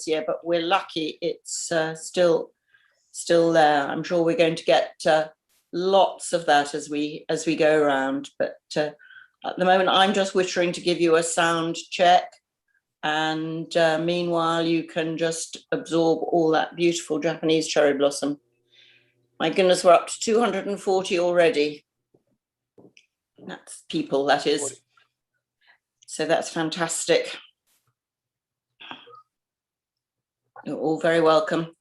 this year, but we're lucky it's still there. I'm sure we're going to get lots of that as we go around. But at the moment, I'm just whittering to give you a sound check. And meanwhile, you can just absorb all that beautiful Japanese cherry blossom. My goodness, we're up to 240 already. That's people, that is. So that's fantastic. You're all very welcome.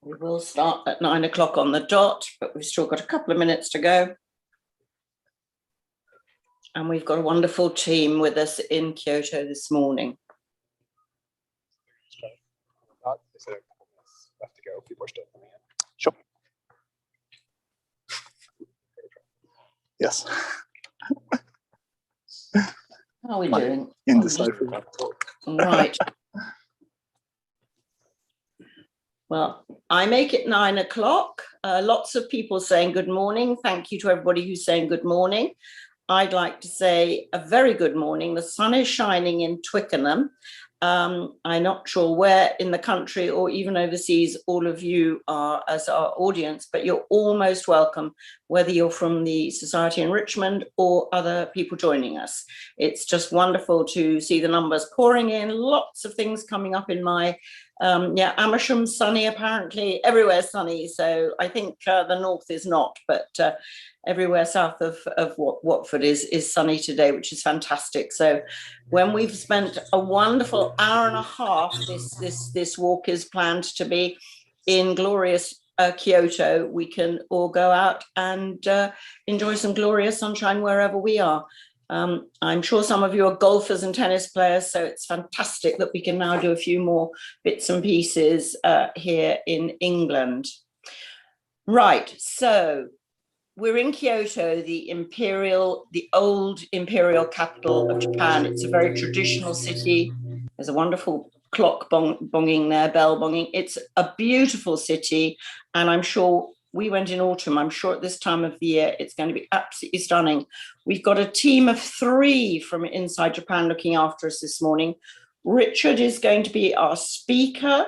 We will start at 9 o'clock on the dot, but we've still got a couple of minutes to go. And we've got a wonderful team with us in Kyoto this morning. Is there a couple minutes left to go? People are still coming in. Sure. Yes. How are we doing? Indecipherable. Right. Well, I make it 9 o'clock. Lots of people saying good morning. Thank you to everybody who's saying good morning. I'd like to say a very good morning. The sun is shining in Twickenham. I'm not sure where in the country or even overseas all of you are as our audience, but you're all most welcome, whether you're from the Society in Richmond or other people joining us. It's just wonderful to see the numbers pouring in, lots of things coming up in my, Amersham sunny, apparently, everywhere sunny. So I think the north is not, but everywhere south of Watford is sunny today, which is fantastic. So when we've spent a wonderful hour and a half, this walk is planned to be in glorious Kyoto, we can all go out and enjoy some glorious sunshine wherever we are. I'm sure some of you are golfers and tennis players, so it's fantastic that we can now do a few more bits and pieces here in England. Right, so we're in Kyoto, the old imperial capital of Japan. It's a very traditional city. There's a wonderful clock bonging there, bell bonging. It's a beautiful city, and I'm sure we went in autumn. I'm sure at this time of the year, it's going to be absolutely stunning. We've got a team of 3 from inside Japan looking after us this morning. Richard is going to be our speaker.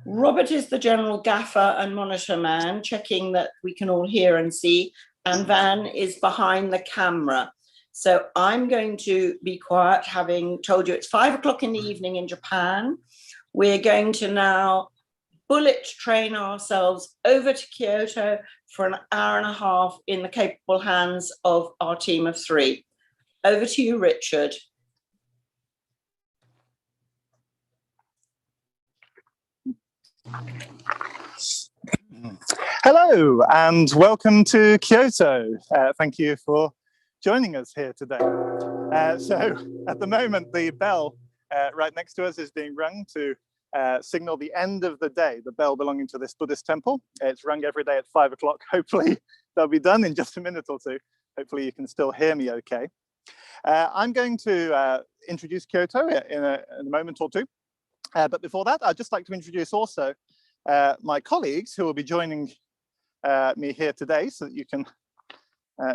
Robert is the general gaffer and monitor man, checking that we can all hear and see. And Van is behind the camera. So I'm going to be quiet, having told you it's 5 o'clock in the evening in Japan. We're going to now bullet train ourselves over to Kyoto for an hour and a half in the capable hands of our team of 3. Over to you, Richard. Hello and welcome to Kyoto. Thank you for joining us here today. So at the moment, the bell right next to us is being rung to signal the end of the day, the bell belonging to this Buddhist temple. It's rung every day at 5 o'clock. Hopefully they'll be done in just a minute or two. Hopefully you can still hear me okay. I'm going to introduce Kyoto in a moment or two. But before that, I'd just like to introduce also my colleagues who will be joining me here today so that you can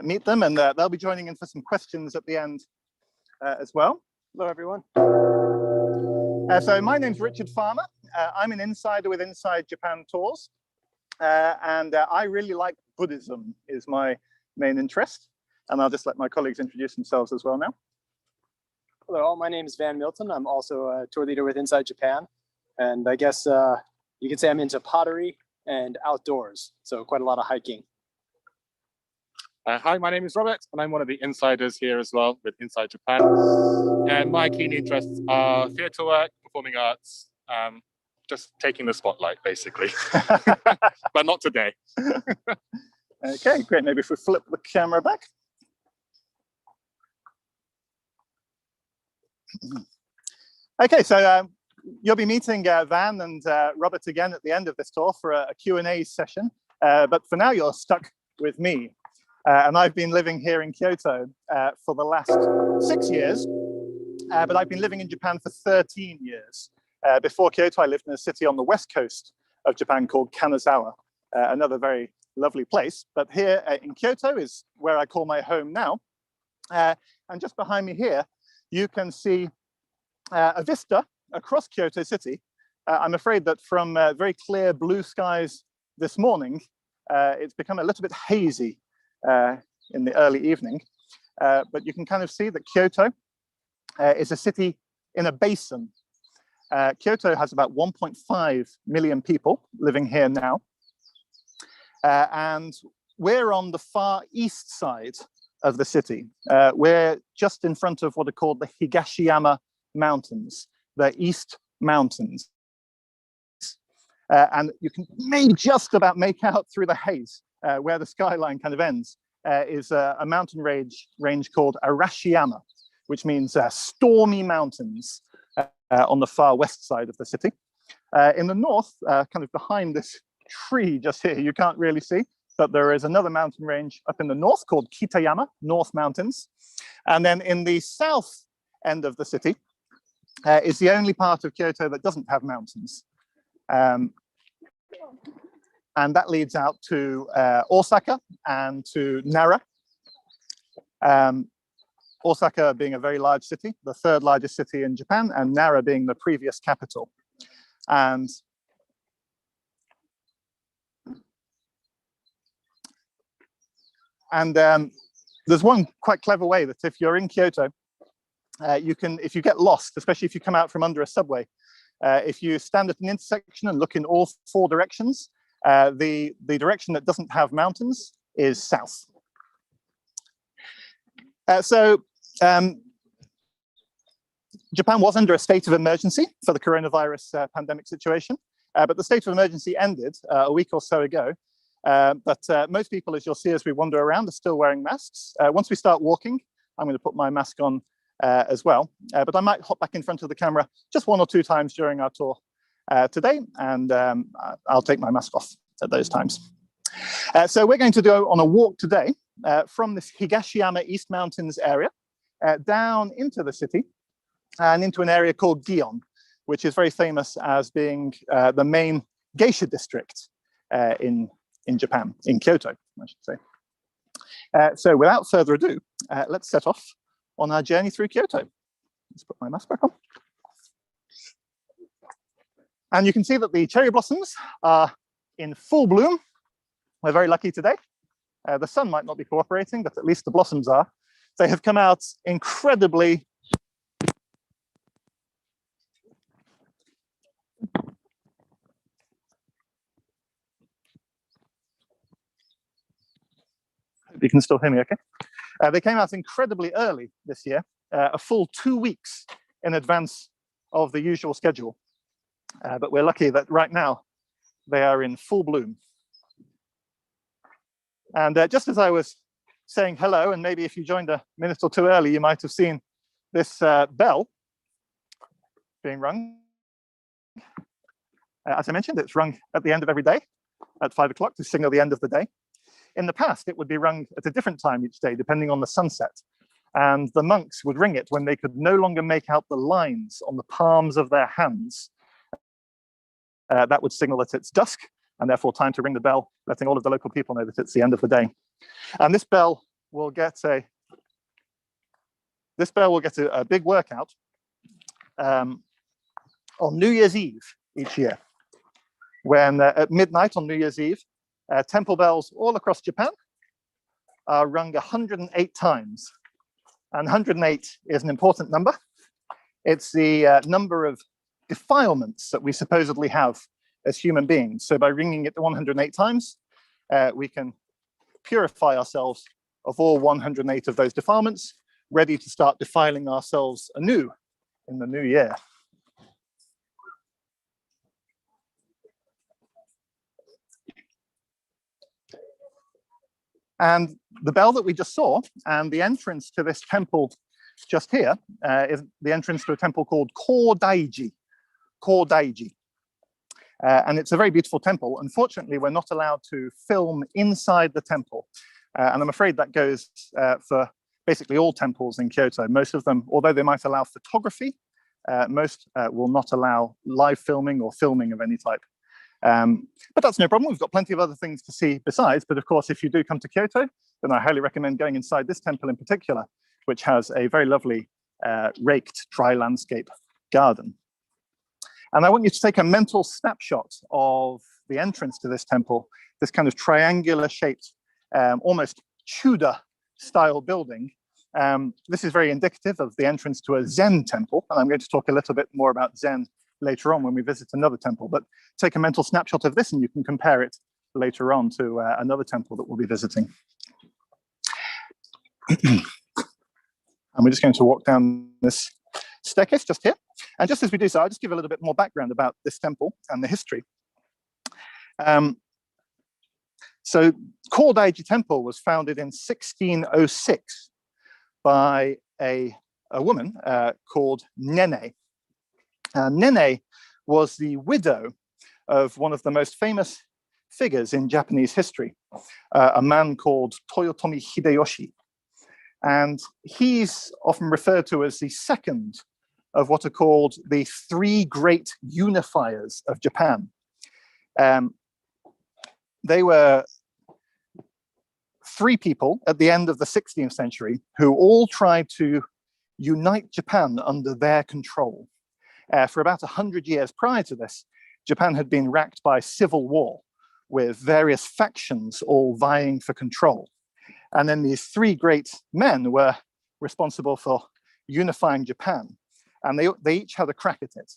meet them, and they'll be joining in for some questions at the end as well. Hello, everyone. So my name's Richard Farmer. I'm an insider with Inside Japan Tours, and I really like Buddhism is my main interest, and I'll just let my colleagues introduce themselves as well now. Hello, my name is Van Milton. I'm also a tour leader with Inside Japan, and I guess you could say I'm into pottery and outdoors, so quite a lot of hiking. Hi, my name is Robert, and I'm one of the insiders here as well with Inside Japan. And my keen interests are theatre work, performing arts, just taking the spotlight, basically. But not today. Okay, great. Maybe if we flip the camera back. Okay, so you'll be meeting Van and Robert again at the end of this tour for a Q&A session. But for now, you're stuck with me. And I've been living here in Kyoto for the last 6 years, but I've been living in Japan for 13 years. Before Kyoto, I lived in a city on the west coast of Japan called Kanazawa, another very lovely place. But here in Kyoto is where I call my home now. And just behind me here, you can see a vista across Kyoto City. I'm afraid that from very clear blue skies this morning, it's become a little bit hazy in the early evening. But you can kind of see that Kyoto is a city in a basin. Kyoto has about 1.5 million people living here now. And we're on the far east side of the city. We're just in front of what are called the Higashiyama Mountains, the East Mountains. And you can maybe just about make out through the haze where the skyline kind of ends is a mountain range called Arashiyama, which means stormy mountains on the far west side of the city. In the north, kind of behind this tree just here, you can't really see, but there is another mountain range up in the north called Kitayama, North Mountains. And then in the south end of the city is the only part of Kyoto that doesn't have mountains. And that leads out to Osaka and to Nara. Osaka being a very large city, the third largest city in Japan, and Nara being the previous capital. And there's one quite clever way that if you're in Kyoto, you can, if you get lost, especially if you come out from under a subway, if you stand at an intersection and look in all four directions, the direction that doesn't have mountains is south. Japan was under a state of emergency for the coronavirus pandemic situation, but the state of emergency ended a week or so ago. But most people, as you'll see as we wander around, are still wearing masks. Once we start walking, I'm going to put my mask on as well. But I might hop back in front of the camera just one or two times during our tour today, and I'll take my mask off at those times. So we're going to go on a walk today from this Higashiyama East Mountains area down into the city and into an area called Gion, which is very famous as being the main geisha district in Japan, in Kyoto, I should say. So without further ado, let's set off on our journey through Kyoto. Let's put my mask back on. And you can see that the cherry blossoms are in full bloom. We're very lucky today. The sun might not be cooperating, but at least the blossoms are. They have come out incredibly you can still hear me okay? They came out incredibly early this year, a full 2 weeks in advance of the usual schedule. But we're lucky that right now they are in full bloom. And just as I was saying hello, and maybe if you joined a minute or two early, you might have seen this bell being rung. As I mentioned, it's rung at the end of every day at 5 o'clock to signal the end of the day. In the past, it would be rung at a different time each day, depending on the sunset. And the monks would ring it when they could no longer make out the lines on the palms of their hands. That would signal that it's dusk, and therefore time to ring the bell, letting all of the local people know that it's the end of the day. And this bell will get a big workout on New Year's Eve each year, when at midnight on New Year's Eve, temple bells all across Japan are rung 108 times. And 108 is an important number. It's the number of defilements that we supposedly have as human beings. So by ringing it 108 times, we can purify ourselves of all 108 of those defilements, ready to start defiling ourselves anew in the new year. And the bell that we just saw, and the entrance to this temple just here, is the entrance to a temple called Cordaiji. Cordaiji. And it's a very beautiful temple. Unfortunately, we're not allowed to film inside the temple. And I'm afraid that goes for basically all temples in Kyoto. Most of them, although they might allow photography, most will not allow live filming or filming of any type. But that's no problem. We've got plenty of other things to see besides. But of course, if you do come to Kyoto, then I highly recommend going inside this temple in particular, which has a very lovely raked dry landscape garden. And I want you to take a mental snapshot of the entrance to this temple, this kind of triangular shaped, almost Tudor style building. This is very indicative of the entrance to a Zen temple. And I'm going to talk a little bit more about Zen later on when we visit another temple, but take a mental snapshot of this and you can compare it later on to another temple that we'll be visiting. And we're just going to walk down this staircase just here. And just as we do so, I'll just give a little bit more background about this temple and the history. So Cordaiji Temple was founded in 1606 by a woman called Nene. Nene was the widow of one of the most famous figures in Japanese history, a man called Toyotomi Hideyoshi. And he's often referred to as the second of what are called the three great unifiers of Japan. They were three people at the end of the 16th century who all tried to unite Japan under their control. For about 100 years prior to this, Japan had been racked by civil war, with various factions all vying for control. And then these three great men were responsible for unifying Japan. And they each had a crack at it.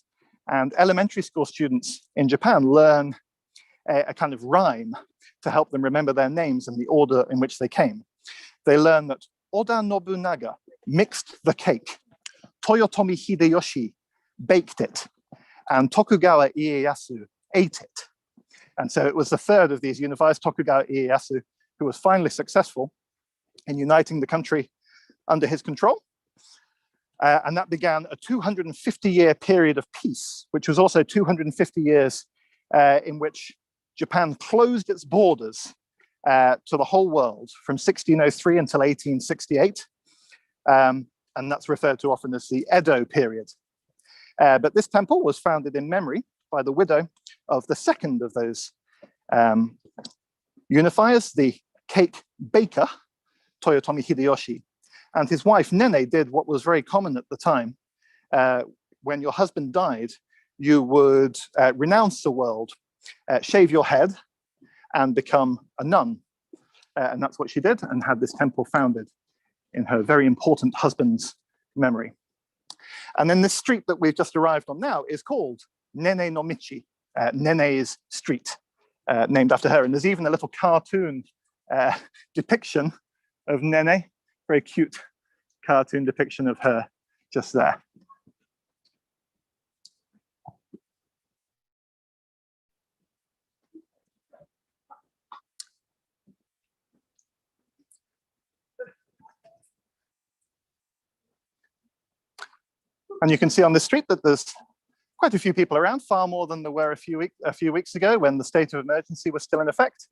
And elementary school students in Japan learn a kind of rhyme to help them remember their names and the order in which they came. They learn that Oda Nobunaga mixed the cake, Toyotomi Hideyoshi baked it, and Tokugawa Ieyasu ate it. And so it was the third of these unifiers, Tokugawa Ieyasu, who was finally successful in uniting the country under his control. And that began a 250-year period of peace, which was also 250 years in which Japan closed its borders to the whole world from 1603 until 1868. And that's referred to often as the Edo period. But this temple was founded in memory by the widow of the second of those unifiers, the cake baker, Toyotomi Hideyoshi. And his wife, Nene, did what was very common at the time. When your husband died, you would renounce the world, shave your head, and become a nun. And that's what she did, and had this temple founded in her very important husband's memory. And then this street that we've just arrived on now is called Nene Nomichi, Nene's street, named after her. And there's even a little cartoon depiction of Nene, very cute cartoon depiction of her just there. And you can see on the street that there's quite a few people around, far more than there were a few weeks ago when the state of emergency was still in effect,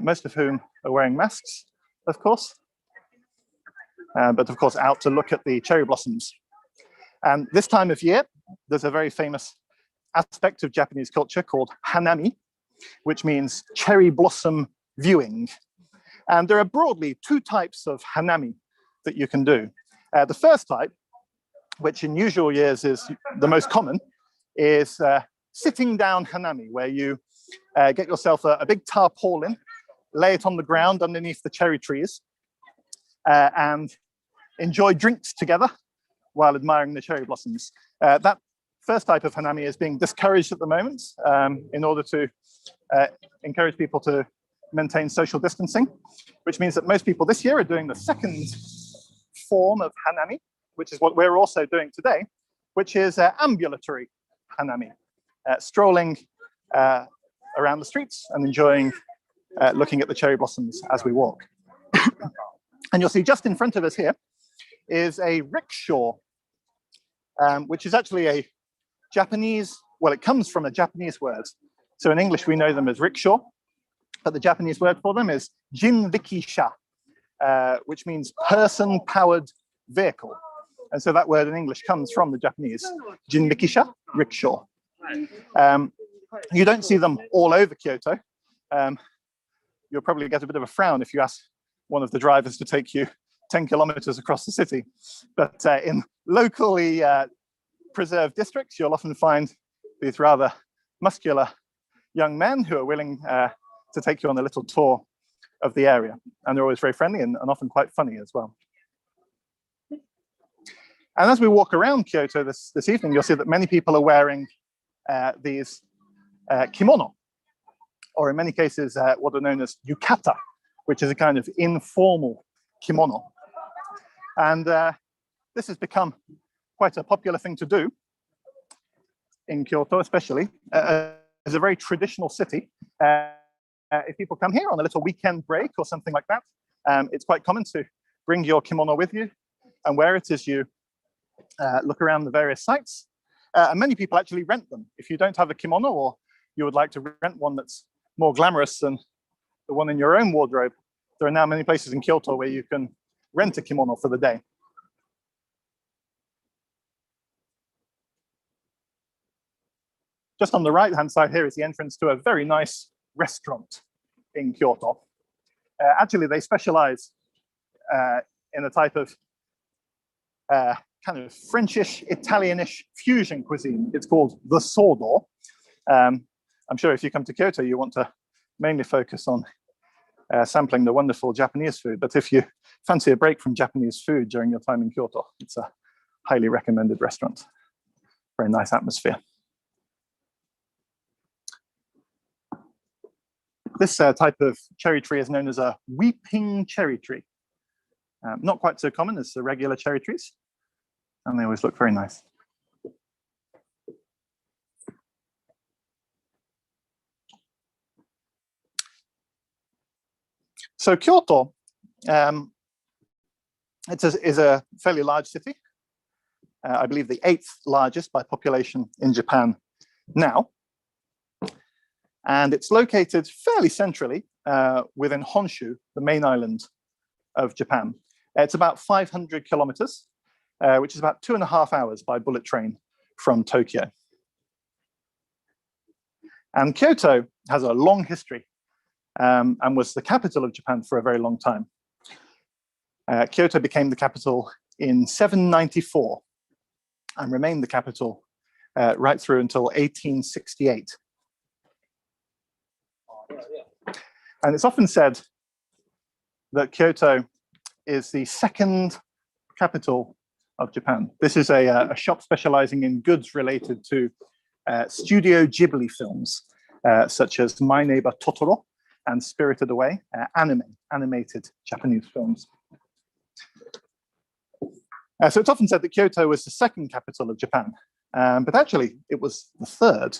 most of whom are wearing masks, of course, but of course out to look at the cherry blossoms. And this time of year, there's a very famous aspect of Japanese culture called hanami, which means cherry blossom viewing. And there are broadly two types of hanami that you can do. The first type, which in usual years is the most common, is sitting down hanami, where you get yourself a big tarpaulin, lay it on the ground underneath the cherry trees, and enjoy drinks together while admiring the cherry blossoms. That first type of hanami is being discouraged at the moment in order to encourage people to maintain social distancing, which means that most people this year are doing the second form of hanami, which is what we're also doing today, which is ambulatory hanami, strolling around the streets and enjoying looking at the cherry blossoms as we walk. And you'll see just in front of us here is a rickshaw, which is actually a Japanese, well, it comes from a Japanese word. So in English, we know them as rickshaw, but the Japanese word for them is jinrikisha, which means person-powered vehicle. And so that word in English comes from the Japanese, jinrikisha, rickshaw. You don't see them all over Kyoto. You'll probably get a bit of a frown if you ask one of the drivers to take you 10 kilometers across the city. But in locally preserved districts, you'll often find these rather muscular young men who are willing to take you on a little tour of the area. And they're always very friendly and often quite funny as well. And as we walk around Kyoto this evening, you'll see that many people are wearing these kimono, or in many cases, what are known as yukata, which is a kind of informal kimono. And this has become quite a popular thing to do in Kyoto, especially as a very traditional city. If people come here on a little weekend break or something like that, it's quite common to bring your kimono with you and wear it as you look around the various sites. And many people actually rent them. If you don't have a kimono, or you would like to rent one that's more glamorous than the one in your own wardrobe, there are now many places in Kyoto where you can rent a kimono for the day. Just on the right-hand side here is the entrance to a very nice restaurant in Kyoto. Actually, they specialize in a type of kind of Frenchish, Italianish fusion cuisine. It's called the Sodo. I'm sure if you come to Kyoto, you want to mainly focus on sampling the wonderful Japanese food. But if you fancy a break from Japanese food during your time in Kyoto, it's a highly recommended restaurant. Very nice atmosphere. This type of cherry tree is known as a weeping cherry tree. Not quite so common as the regular cherry trees, and they always look very nice. So Kyoto is a fairly large city. I believe the 8th largest by population in Japan now. And it's located fairly centrally within Honshu, the main island of Japan. It's about 500 kilometers, which is about 2.5 hours by bullet train from Tokyo. And Kyoto has a long history and was the capital of Japan for a very long time. Kyoto became the capital in 794 and remained the capital right through until 1868. And it's often said that Kyoto is the second capital of Japan. This is a shop specializing in goods related to Studio Ghibli films, such as My Neighbor Totoro and Spirited Away, animated Japanese films. So it's often said that Kyoto was the second capital of Japan, but actually it was the third.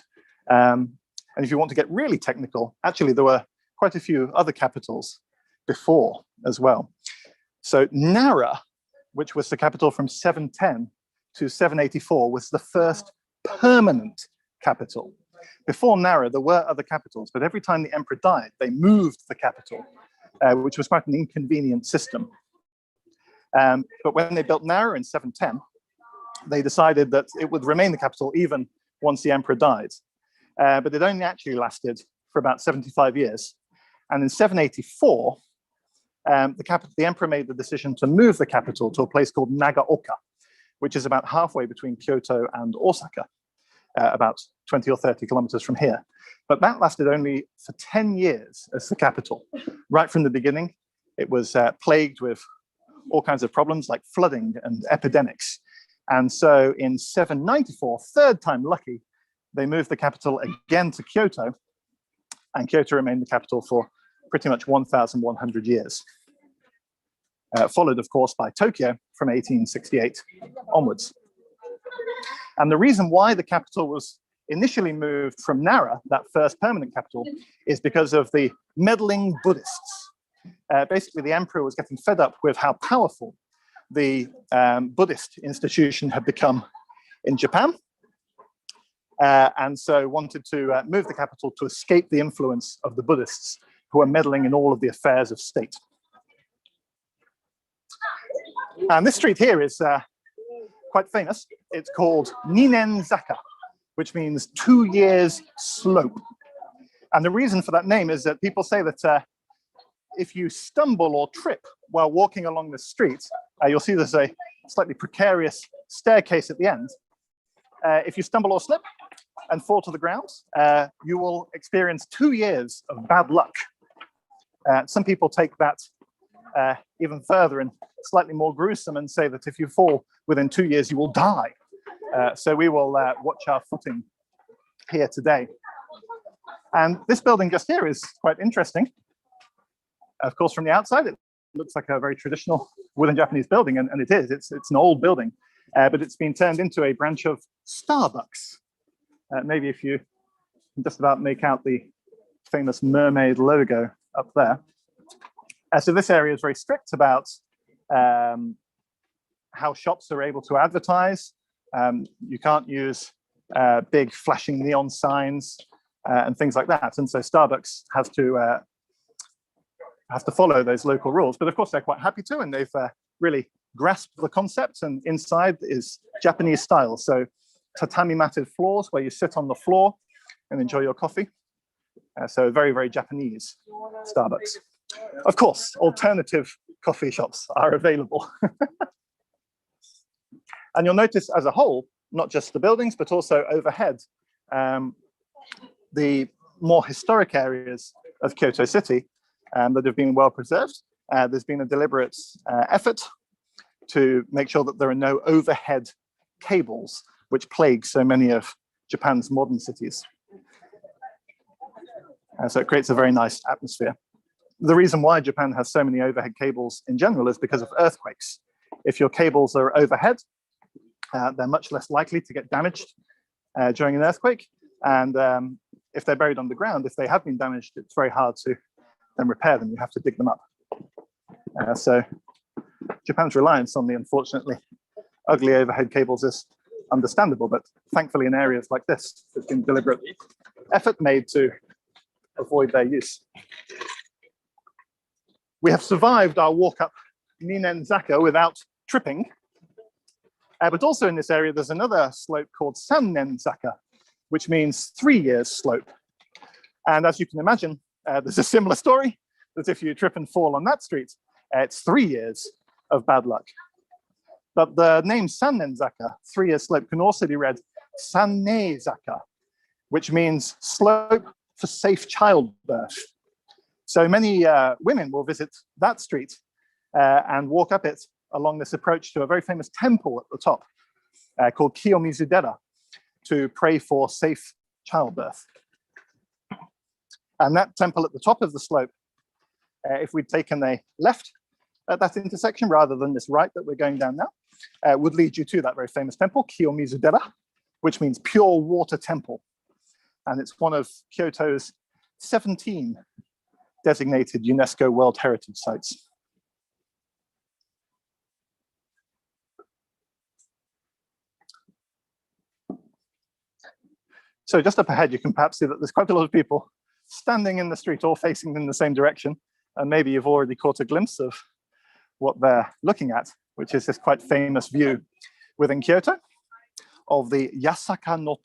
And if you want to get really technical, actually there were quite a few other capitals before as well. So Nara, which was the capital from 710 to 784, was the first permanent capital. Before Nara, there were other capitals, but every time the emperor died, they moved the capital, which was quite an inconvenient system. But when they built Nara in 710, they decided that it would remain the capital even once the emperor died. But it only actually lasted for about 75 years. And in 784, the emperor made the decision to move the capital to a place called Nagaoka, which is about halfway between Kyoto and Osaka, about 20 or 30 kilometers from here. But that lasted only for 10 years as the capital. Right from the beginning, it was plagued with all kinds of problems like flooding and epidemics. And so in 794, third time lucky, they moved the capital again to Kyoto, and Kyoto remained the capital for pretty much 1,100 years. Followed, of course, by Tokyo from 1868 onwards. And the reason why the capital was initially moved from Nara, that first permanent capital, is because of the meddling Buddhists. Basically, the emperor was getting fed up with how powerful the Buddhist institution had become in Japan, and so wanted to move the capital to escape the influence of the Buddhists, who were meddling in all of the affairs of state. And this street here is quite famous. It's called Ninen Zaka, which means 2 years slope. And the reason for that name is that people say that if you stumble or trip while walking along the street, you'll see there's a slightly precarious staircase at the end. If you stumble or slip and fall to the ground, you will experience 2 years of bad luck. Some people take that even further and slightly more gruesome and say that if you fall within 2 years, you will die. So we will watch our footing here today. And this building just here is quite interesting. Of course, from the outside, it looks like a very traditional wooden Japanese building, and it is. It's an old building, but it's been turned into a branch of Starbucks. Maybe if you can just about make out the famous mermaid logo up there. So this area is very strict about how shops are able to advertise. You can't use big flashing neon signs and things like that. And so Starbucks has to follow those local rules. But of course, they're quite happy to, and they've really grasped the concept. And inside is Japanese style. So tatami matted floors where you sit on the floor and enjoy your coffee. So very, very Japanese Starbucks. Of course, alternative coffee shops are available. And you'll notice as a whole, not just the buildings, but also overhead, the more historic areas of Kyoto City that have been well preserved. There's been a deliberate effort to make sure that there are no overhead cables, which plague so many of Japan's modern cities. So it creates a very nice atmosphere. The reason why Japan has so many overhead cables in general is because of earthquakes. If your cables are overhead, they're much less likely to get damaged during an earthquake. And if they're buried underground, if they have been damaged, it's very hard to then repair them. You have to dig them up. So Japan's reliance on the unfortunately ugly overhead cables is understandable, but thankfully in areas like this, there's been deliberate effort made to avoid their use. We have survived our walk up Ninenzaka without tripping. But also in this area, there's another slope called Sannenzaka, which means 3 years slope. And as you can imagine, there's a similar story that if you trip and fall on that street, it's 3 years of bad luck. But the name Sannenzaka, 3 year slope, can also be read Sanneizaka, which means slope for safe childbirth. So many women will visit that street and walk up it along this approach to a very famous temple at the top called Kiyomizudera to pray for safe childbirth. And that temple at the top of the slope, if we'd taken a left at that intersection rather than this right that we're going down now, would lead you to that very famous temple, Kiyomizudera, which means pure water temple. And it's one of Kyoto's 17 designated UNESCO World Heritage Sites. So just up ahead, you can perhaps see that there's quite a lot of people standing in the street, all facing in the same direction. And maybe you've already caught a glimpse of what they're looking at, which is this quite famous view within Kyoto of the Yasaka no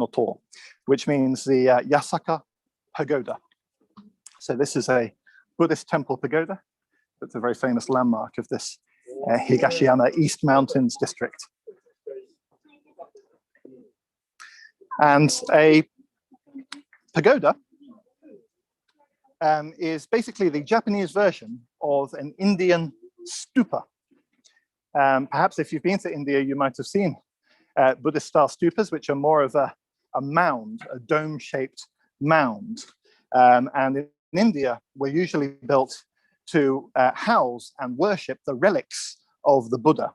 To, which means the Yasaka Pagoda. So this is a Buddhist temple pagoda. It's a very famous landmark of this Higashiyama East Mountains district. And a pagoda is basically the Japanese version of an Indian stupa. Perhaps if you've been to India, you might have seen Buddhist style stupas, which are more of a mound, a dome-shaped mound. And in India, were usually built to house and worship the relics of the Buddha,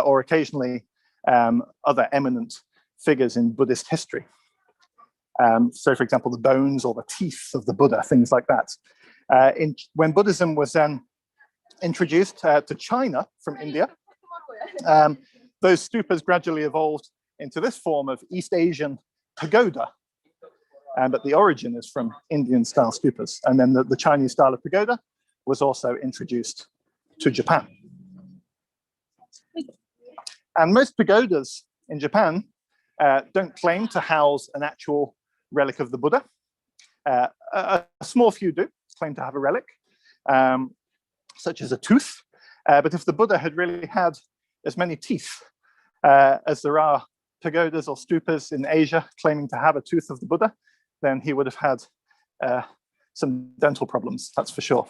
or occasionally other eminent figures in Buddhist history. So, for example, the bones or the teeth of the Buddha, things like that. When Buddhism was then introduced to China from India, those stupas gradually evolved into this form of East Asian pagoda. But the origin is from Indian-style stupas. And then the Chinese style of pagoda was also introduced to Japan. And most pagodas in Japan don't claim to house an actual relic of the Buddha. A small few do. claim to have a relic, such as a tooth. But if the Buddha had really had as many teeth as there are pagodas or stupas in Asia claiming to have a tooth of the Buddha, then he would have had some dental problems, that's for sure.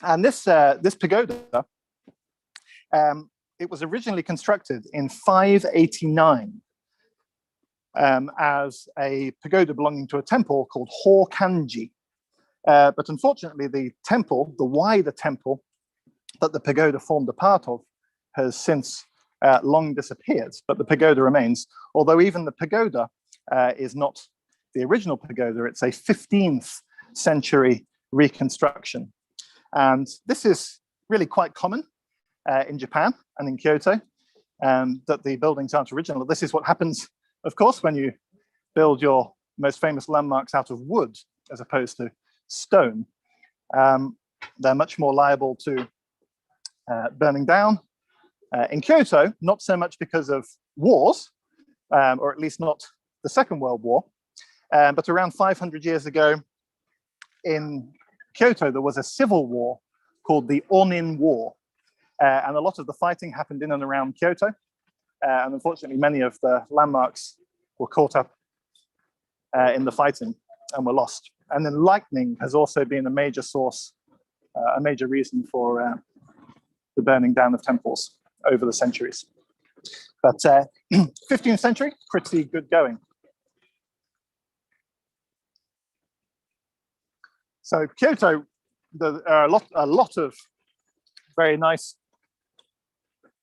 And this pagoda, it was originally constructed in 589 as a pagoda belonging to a temple called Honji. But unfortunately, the temple, the wider temple that the pagoda formed a part of, has since long disappeared, but the pagoda remains. Although even the pagoda is not the original pagoda, it's a 15th century reconstruction. And this is really quite common in Japan and in Kyoto, that the buildings aren't original. This is what happens, of course, when you build your most famous landmarks out of wood as opposed to stone. They're much more liable to burning down. In Kyoto, not so much because of wars, or at least not the Second World War, but around 500 years ago in Kyoto, there was a civil war called the Onin War. And a lot of the fighting happened in and around Kyoto. And unfortunately, many of the landmarks were caught up in the fighting and were lost. And then lightning has also been a major source, a major reason for the burning down of temples over the centuries. But 15th century, pretty good going. So Kyoto, there are a lot of very nice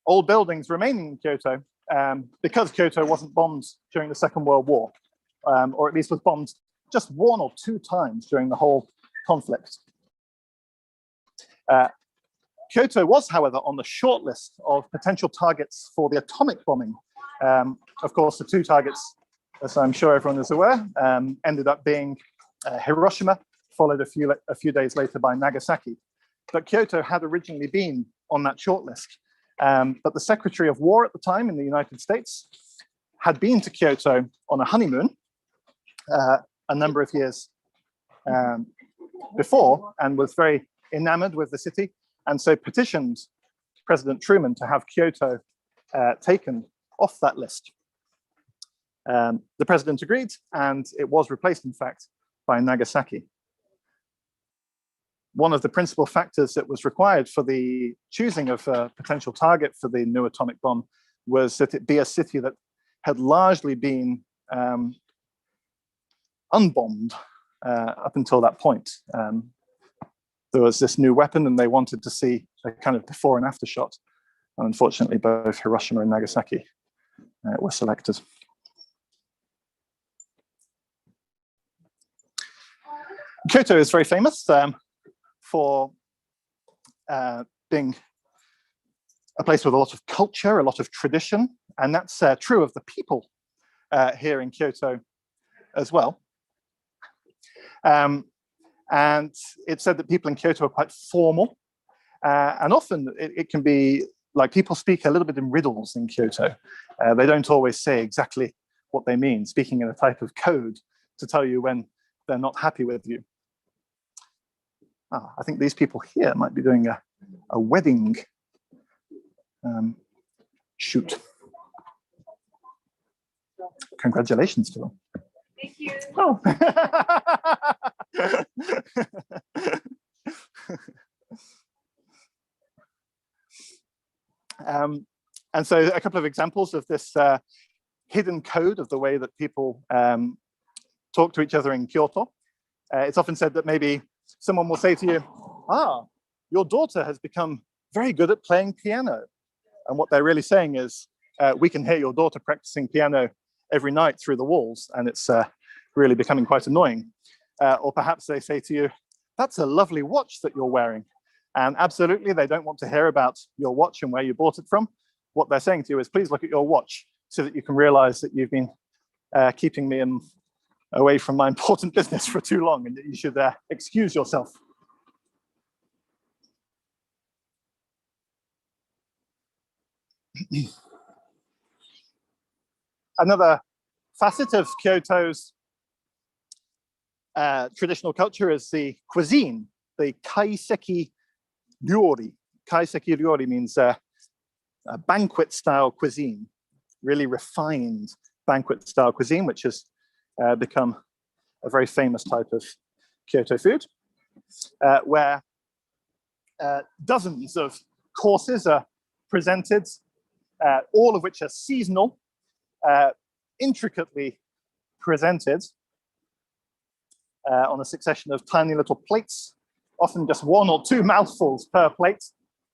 old buildings remaining in Kyoto because Kyoto wasn't bombed during the Second World War, or at least was bombed just 1 or 2 times during the whole conflict. Kyoto was, however, on the short list of potential targets for the atomic bombing. Of course, the 2 targets, as I'm sure everyone is aware, ended up being Hiroshima, followed a few days later by Nagasaki. But Kyoto had originally been on that short list. But the Secretary of War at the time in the United States had been to Kyoto on a honeymoon a number of years before and was very enamored with the city, and so petitioned President Truman to have Kyoto taken off that list. The president agreed, and it was replaced, in fact, by Nagasaki. One of the principal factors that was required for the choosing of a potential target for the new atomic bomb was that it be a city that had largely been unbombed up until that point. There was this new weapon and they wanted to see a kind of before and after shot. And unfortunately, both Hiroshima and Nagasaki were selected. Kyoto is very famous for being a place with a lot of culture, a lot of tradition, and that's true of the people here in Kyoto as well. And it's said that people in Kyoto are quite formal, and often it can be like people speak a little bit in riddles in Kyoto. They don't always say exactly what they mean, speaking in a type of code to tell you when they're not happy with you. I think these people here might be doing a wedding shoot. Congratulations to them. Thank you. Oh. And so a couple of examples of this hidden code of the way that people talk to each other in Kyoto. It's often said that maybe someone will say to you, your daughter has become very good at playing piano. And what they're really saying is, we can hear your daughter practicing piano every night through the walls, and it's really becoming quite annoying. Or perhaps they say to you, that's a lovely watch that you're wearing. And absolutely, they don't want to hear about your watch and where you bought it from. What they're saying to you is, please look at your watch so that you can realize that you've been keeping me away from my important business for too long, and that you should excuse yourself. Another facet of Kyoto's traditional culture is the cuisine, the kaiseki ryori. Kaiseki ryori means a banquet style cuisine, really refined banquet style cuisine, which has become a very famous type of Kyoto food, where dozens of courses are presented, all of which are seasonal, intricately presented on a succession of tiny little plates, often just one or two mouthfuls per plate,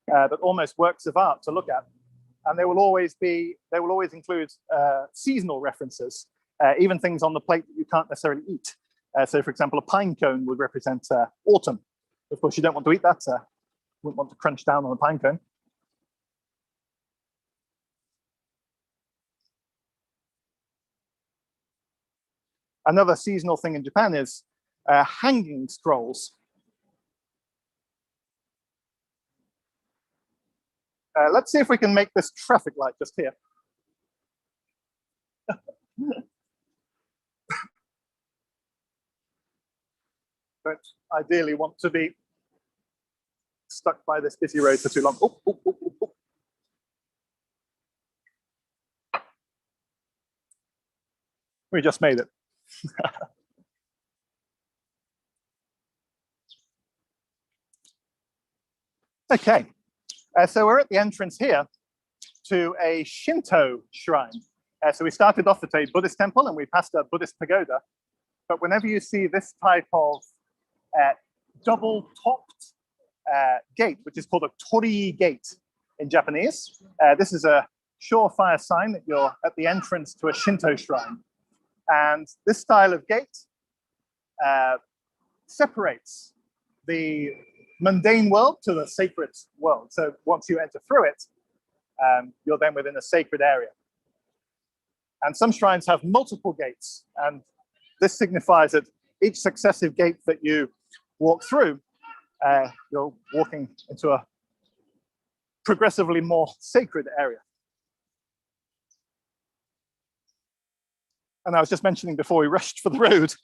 but almost works of art to look at. And they will always include seasonal references, even things on the plate that you can't necessarily eat. So for example, a pine cone would represent autumn. Of course, you don't want to eat that. Wouldn't want to crunch down on a pine cone. Another seasonal thing in Japan is hanging scrolls. Let's see if we can make this traffic light just here. Don't ideally want to be stuck by this busy road for too long. Oh, oh, oh, oh, oh. We just made it. Okay, so we're at the entrance here to a Shinto shrine. So we started off at a Buddhist temple and we passed a Buddhist pagoda. But whenever you see this type of double-topped gate, which is called a torii gate in Japanese, this is a surefire sign that you're at the entrance to a Shinto shrine. And this style of gate separates the mundane world to the sacred world. So once you enter through it, you're then within a sacred area. And some shrines have multiple gates, and this signifies that each successive gate that you walk through, you're walking into a progressively more sacred area. And I was just mentioning before we rushed for the road,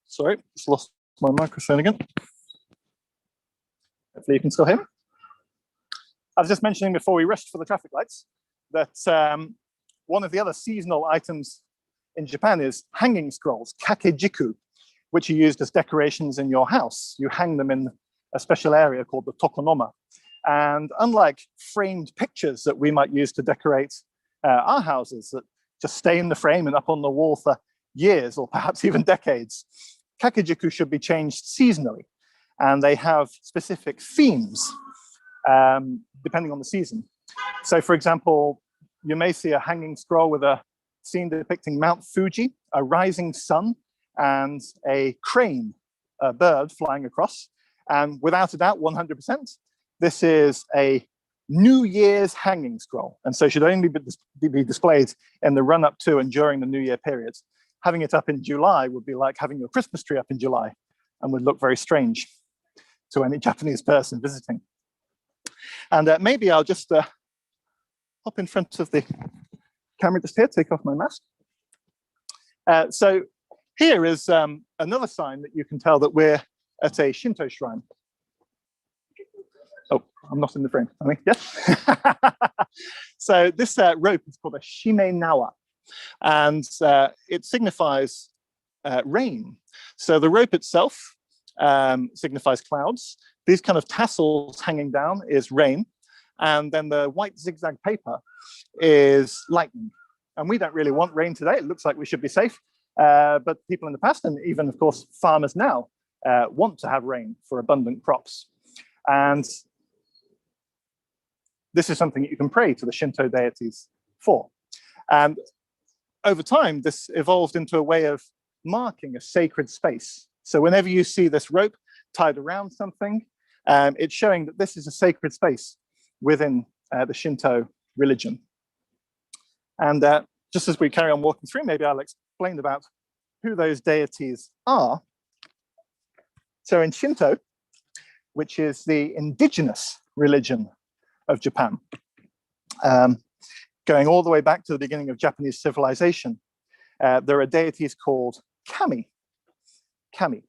sorry, just lost my microphone again. Hopefully you can still hear me. I was just mentioning before we rushed for the traffic lights that one of the other seasonal items in Japan is hanging scrolls, kakejiku, which are used as decorations in your house. You hang them in a special area called the tokonoma. And unlike framed pictures that we might use to decorate our houses that just stay in the frame and up on the wall for years or perhaps even decades, kakejiku should be changed seasonally. And they have specific themes depending on the season. So for example, you may see a hanging scroll with a scene depicting Mount Fuji, a rising sun, and a crane, a bird flying across. And without a doubt, 100%, this is a New Year's hanging scroll. And so should only be displayed in the run up to and during the New Year period. Having it up in July would be like having your Christmas tree up in July and would look very strange to any Japanese person visiting. And maybe I'll just hop in front of the camera just here, take off my mask. So here is another sign that you can tell that we're at a Shinto shrine. Oh, I'm not in the frame, am I? Yes. So this rope is called a shimenawa, and it signifies rain. So the rope itself signifies clouds. These kind of tassels hanging down is rain, and then the white zigzag paper is lightning. And we don't really want rain today. It looks like we should be safe, but people in the past, and even of course farmers now, want to have rain for abundant crops. And this is something that you can pray to the Shinto deities for. And over time, this evolved into a way of marking a sacred space. So whenever you see this rope tied around something, it's showing that this is a sacred space within the Shinto religion. And just as we carry on walking through, maybe I'll explain about who those deities are. So in Shinto, which is the indigenous religion of Japan, going all the way back to the beginning of Japanese civilization, there are deities called kami. Kami.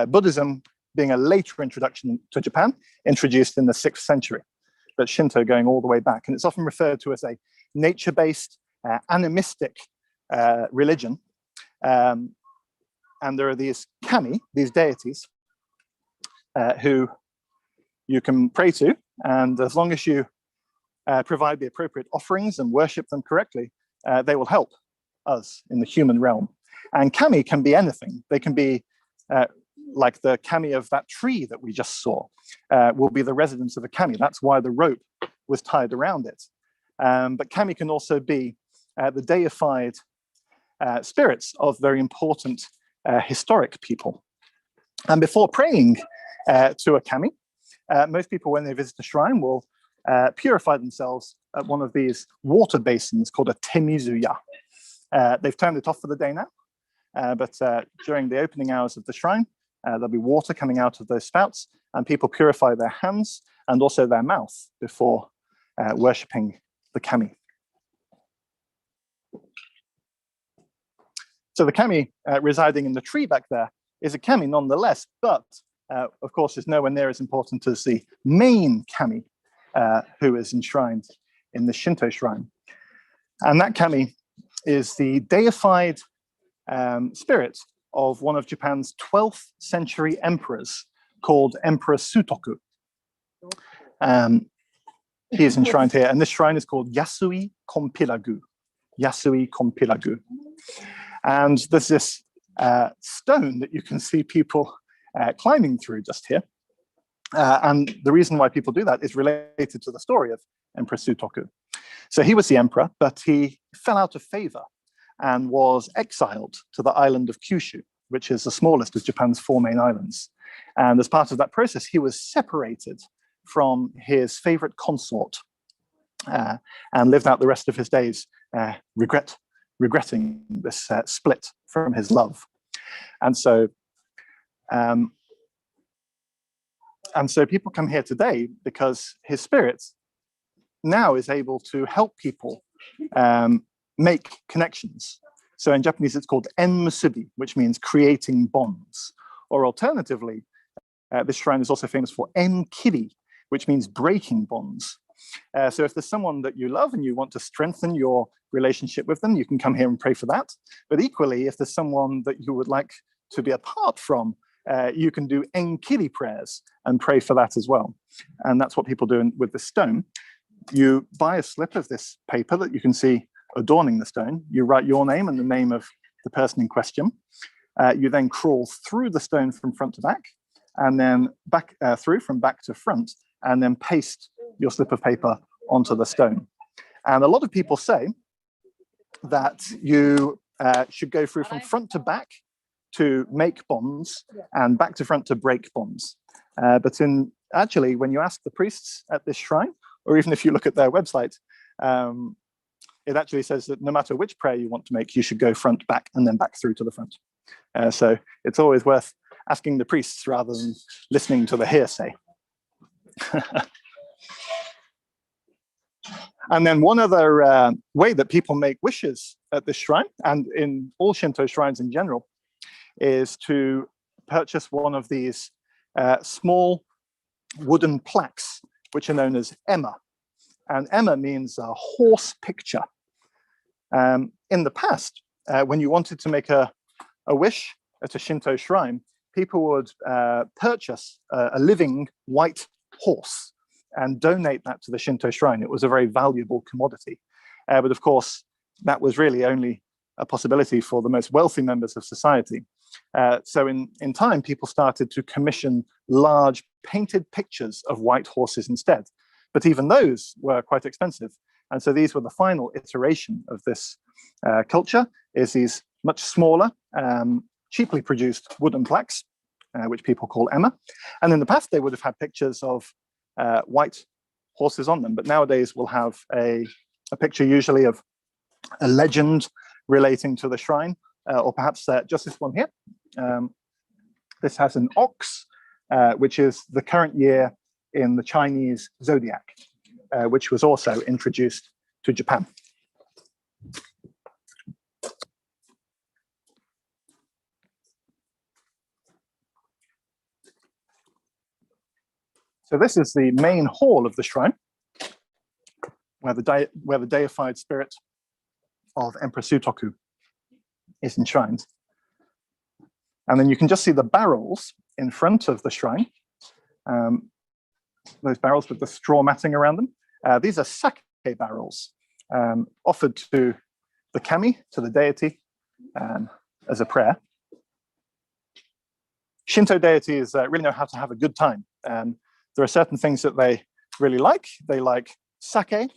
Buddhism being a later introduction to Japan, introduced in the 6th century, but Shinto going all the way back. And it's often referred to as a nature-based, animistic religion. And there are these kami, these deities, who you can pray to, and as long as you provide the appropriate offerings and worship them correctly, they will help us in the human realm. And kami can be anything. They can be like the kami of that tree that we just saw, will be the residence of a kami. That's why the rope was tied around it. But kami can also be the deified spirits of very important historic people. And before praying to a kami, most people, when they visit a shrine, will purify themselves at one of these water basins called a temizuya. They've turned it off for the day now, but during the opening hours of the shrine, there'll be water coming out of those spouts, and people purify their hands and also their mouth before worshipping the kami. So the kami residing in the tree back there is a kami nonetheless, but of course is nowhere near as important as the main kami who is enshrined in the Shinto shrine. And that kami is the deified spirit of one of Japan's 12th century emperors called Emperor Sutoku. He is enshrined here, and this shrine is called Yasui Kompilagu. Yasui Kompilagu. And there's this stone that you can see people climbing through just here. And the reason why people do that is related to the story of Emperor Sutoku. So he was the emperor, but he fell out of favor and was exiled to the island of Kyushu, which is the smallest of Japan's 4 main islands. And as part of that process, he was separated from his favorite consort and lived out the rest of his days regretting this split from his love. And so people come here today because his spirit now is able to help people make connections. So in Japanese, it's called en-musubi, which means creating bonds. Or alternatively, this shrine is also famous for en-kiri, which means breaking bonds. So if there's someone that you love and you want to strengthen your relationship with them, you can come here and pray for that. But equally, if there's someone that you would like to be apart from, you can do en-kiri prayers and pray for that as well. And that's what people do with the stone. You buy a slip of this paper that you can see adorning the stone. You write your name and the name of the person in question. You then crawl through the stone from front to back, and then back through from back to front, and then paste your slip of paper onto the stone. And a lot of people say that you should go through from front to back to make bonds and back to front to break bonds. But actually, when you ask the priests at this shrine, or even if you look at their website, it actually says that no matter which prayer you want to make, you should go front, back, and then back through to the front. So it's always worth asking the priests rather than listening to the hearsay. And then one other way that people make wishes at this shrine, and in all Shinto shrines in general, is to purchase one of these small wooden plaques, which are known as ema. And ema means a horse picture. In the past, when you wanted to make a wish at a Shinto shrine, people would purchase a living white horse and donate that to the Shinto shrine. It was a very valuable commodity. But of course, that was really only a possibility for the most wealthy members of society. So in time, people started to commission large painted pictures of white horses instead. But even those were quite expensive. And so these were the final iteration of this culture, is these much smaller, cheaply produced wooden plaques, which people call ema. And in the past, they would have had pictures of white horses on them. But nowadays, we'll have a picture usually of a legend relating to the shrine, or perhaps just this one here. This has an ox, which is the current year in the Chinese zodiac, which was also introduced to Japan. So this is the main hall of the shrine, where the deified spirit of Emperor Sutoku is enshrined. And then you can just see the barrels in front of the shrine, those barrels with the straw matting around them. These are sake barrels offered to the kami, to the deity, as a prayer. Shinto deities really know how to have a good time. There are certain things that they really like. They like sake,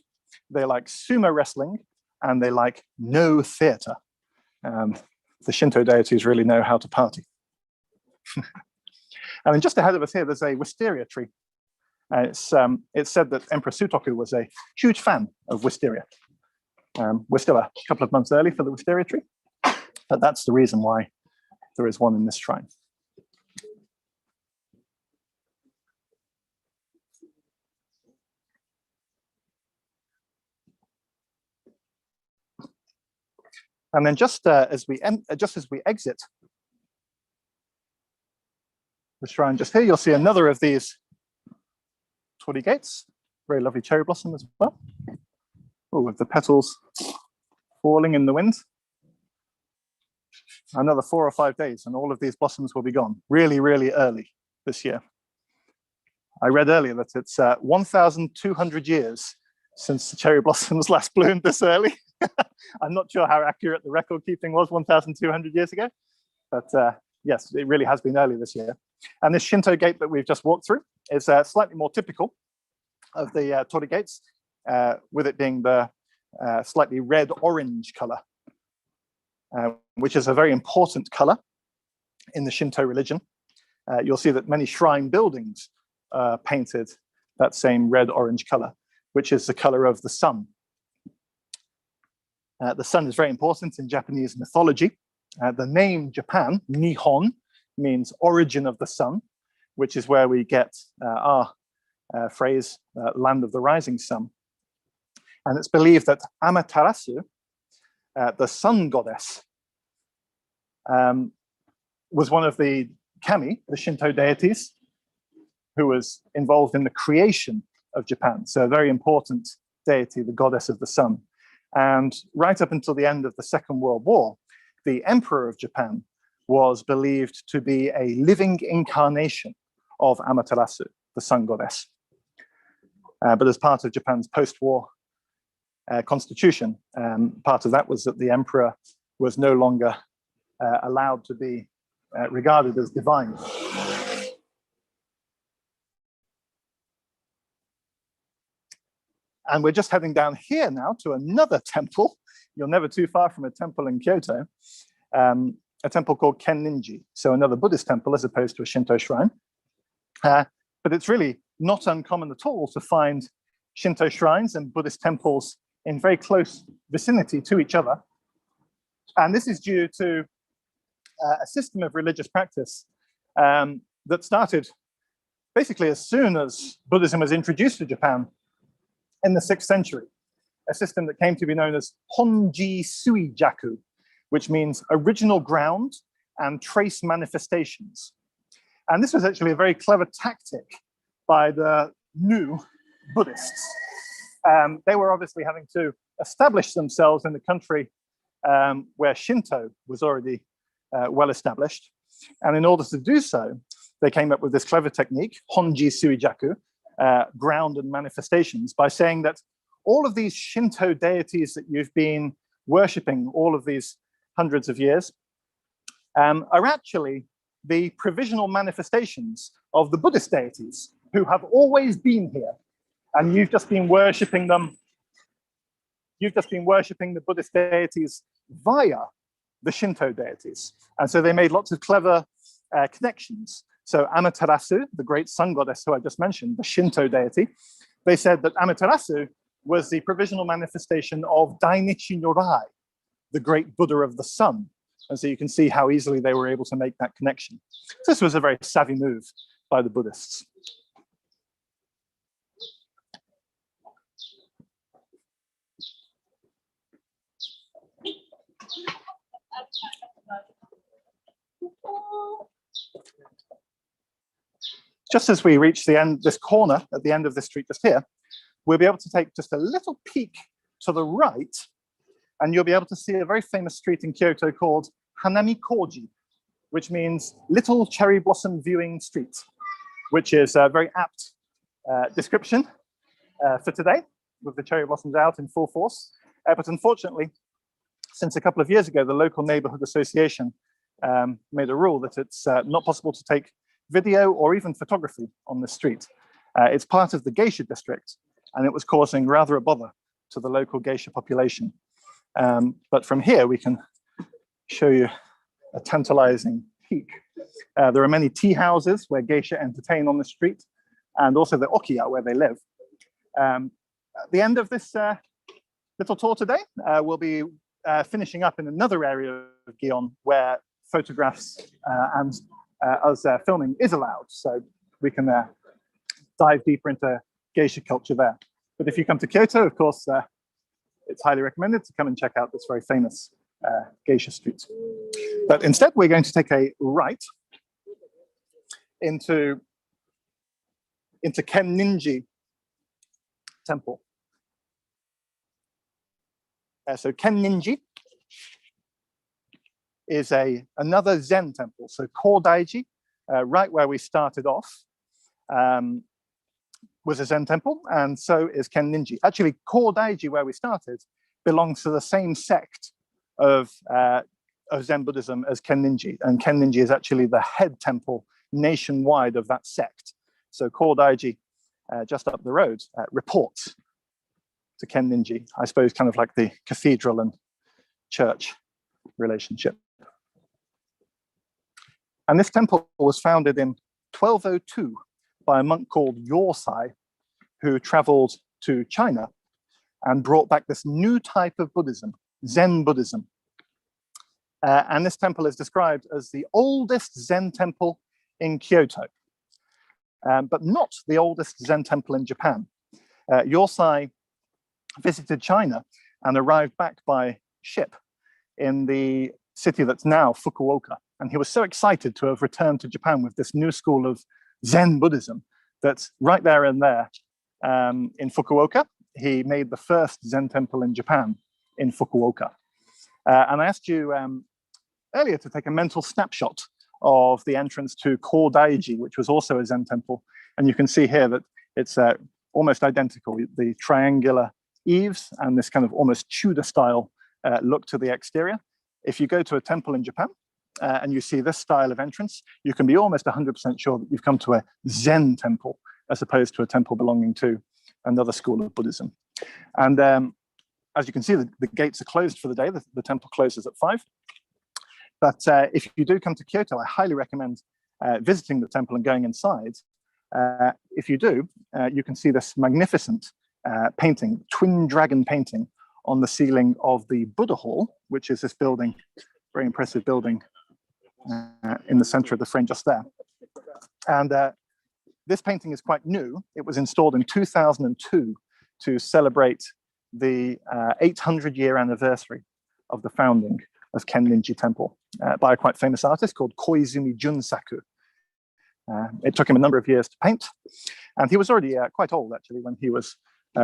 they like sumo wrestling, and they like no theater. The Shinto deities really know how to party. And then just ahead of us here, there's a wisteria tree. It's said that Emperor Sutoku was a huge fan of wisteria. We're still a couple of months early for the wisteria tree, but that's the reason why there is one in this shrine. And then just as we exit the shrine, just here, you'll see another of these torii gates. Very lovely cherry blossom as well. Oh, with the petals falling in the wind. Another 4 or 5 days, and all of these blossoms will be gone. Really, really early this year. I read earlier that it's 1,200 years since the cherry blossoms last bloomed this early. I'm not sure how accurate the record keeping was 1,200 years ago, but yes, it really has been early this year. And this Shinto gate that we've just walked through is slightly more typical of the torii gates, with it being the slightly red-orange color, which is a very important color in the Shinto religion. You'll see that many shrine buildings are painted that same red-orange color, which is the color of the sun. The sun is very important in Japanese mythology. The name Japan, Nihon, means origin of the sun, which is where we get our phrase, land of the rising sun. And it's believed that Amaterasu, the sun goddess, was one of the kami, the Shinto deities, who was involved in the creation of Japan. So a very important deity, the goddess of the sun. And right up until the end of the Second World War, the emperor of Japan was believed to be a living incarnation of Amaterasu, the sun goddess. But as part of Japan's post-war constitution, part of that was that the emperor was no longer allowed to be regarded as divine. And we're just heading down here now to another temple. You're never too far from a temple in Kyoto, a temple called Kenninji. So another Buddhist temple as opposed to a Shinto shrine. But it's really not uncommon at all to find Shinto shrines and Buddhist temples in very close vicinity to each other. And this is due to a system of religious practice that started basically as soon as Buddhism was introduced to Japan in the 6th century, a system that came to be known as Honji Suijaku, which means original ground and trace manifestations. And this was actually a very clever tactic by the new Buddhists. They were obviously having to establish themselves in the country where Shinto was already well established. And in order to do so, they came up with this clever technique, Honji Suijaku, ground and manifestations, by saying that all of these Shinto deities that you've been worshipping all of these hundreds of years are actually the provisional manifestations of the Buddhist deities who have always been here. And you've just been worshipping them. You've just been worshipping the Buddhist deities via the Shinto deities. And so they made lots of clever connections. So Amaterasu, the great sun goddess who I just mentioned, the Shinto deity, they said that Amaterasu was the provisional manifestation of Dainichi Nyorai, the great Buddha of the sun. And so you can see how easily they were able to make that connection. So this was a very savvy move by the Buddhists. just as we reach the end, this corner at the end of the street just here, we'll be able to take just a little peek to the right, and you'll be able to see a very famous street in Kyoto called Hanami Koji, which means Little Cherry Blossom Viewing Street, which is a very apt description for today, with the cherry blossoms out in full force. But unfortunately, since a couple of years ago, the local neighborhood association made a rule that it's not possible to take video or even photography on the street. It's part of the Geisha district, and it was causing rather a bother to the local Geisha population. But from here, we can show you a tantalizing peek. There are many tea houses where Geisha entertain on the street, and also the okiya where they live. At the end of this little tour today, we'll be finishing up in another area of Gion where photographs and us filming is allowed. So we can dive deeper into Geisha culture there. But if you come to Kyoto, of course, it's highly recommended to come and check out this very famous Geisha street. But instead, we're going to take a right into Ninji Temple. So Ninji is another Zen temple. So Cordaiji, right where we started off, was a Zen temple, and so is Ninji. Actually, Cordaiji, where we started, belongs to the same sect of Zen Buddhism as Ninji, and Ninji is actually the head temple nationwide of that sect. So Cordaiji, just up the road, reports to Ninji, I suppose, kind of like the cathedral and church relationship. And this temple was founded in 1202 by a monk called Yosai, who traveled to China and brought back this new type of Buddhism, Zen Buddhism. And this temple is described as the oldest Zen temple in Kyoto, but not the oldest Zen temple in Japan. Yosai visited China and arrived back by ship in the city that's now Fukuoka. And he was so excited to have returned to Japan with this new school of Zen Buddhism that right there and there in Fukuoka, he made the first Zen temple in Japan in Fukuoka. And I asked you earlier to take a mental snapshot of the entrance to Cordaiji, which was also a Zen temple. And you can see here that it's almost identical, the triangular eaves and this kind of almost Tudor style look to the exterior. If you go to a temple in Japan and you see this style of entrance, you can be almost 100% sure that you've come to a Zen temple as opposed to a temple belonging to another school of Buddhism. And as you can see, the gates are closed for the day. The temple closes at 5. But if you do come to Kyoto, I highly recommend visiting the temple and going inside. If you do, you can see this magnificent painting, twin dragon painting on the ceiling of the Buddha Hall, which is this building, very impressive building in the center of the frame just there. And this painting is quite new. It was installed in 2002 to celebrate the 800-year anniversary of the founding of Ninji Temple by a quite famous artist called Koizumi Junsaku. It took him a number of years to paint, and he was already quite old, actually, when he was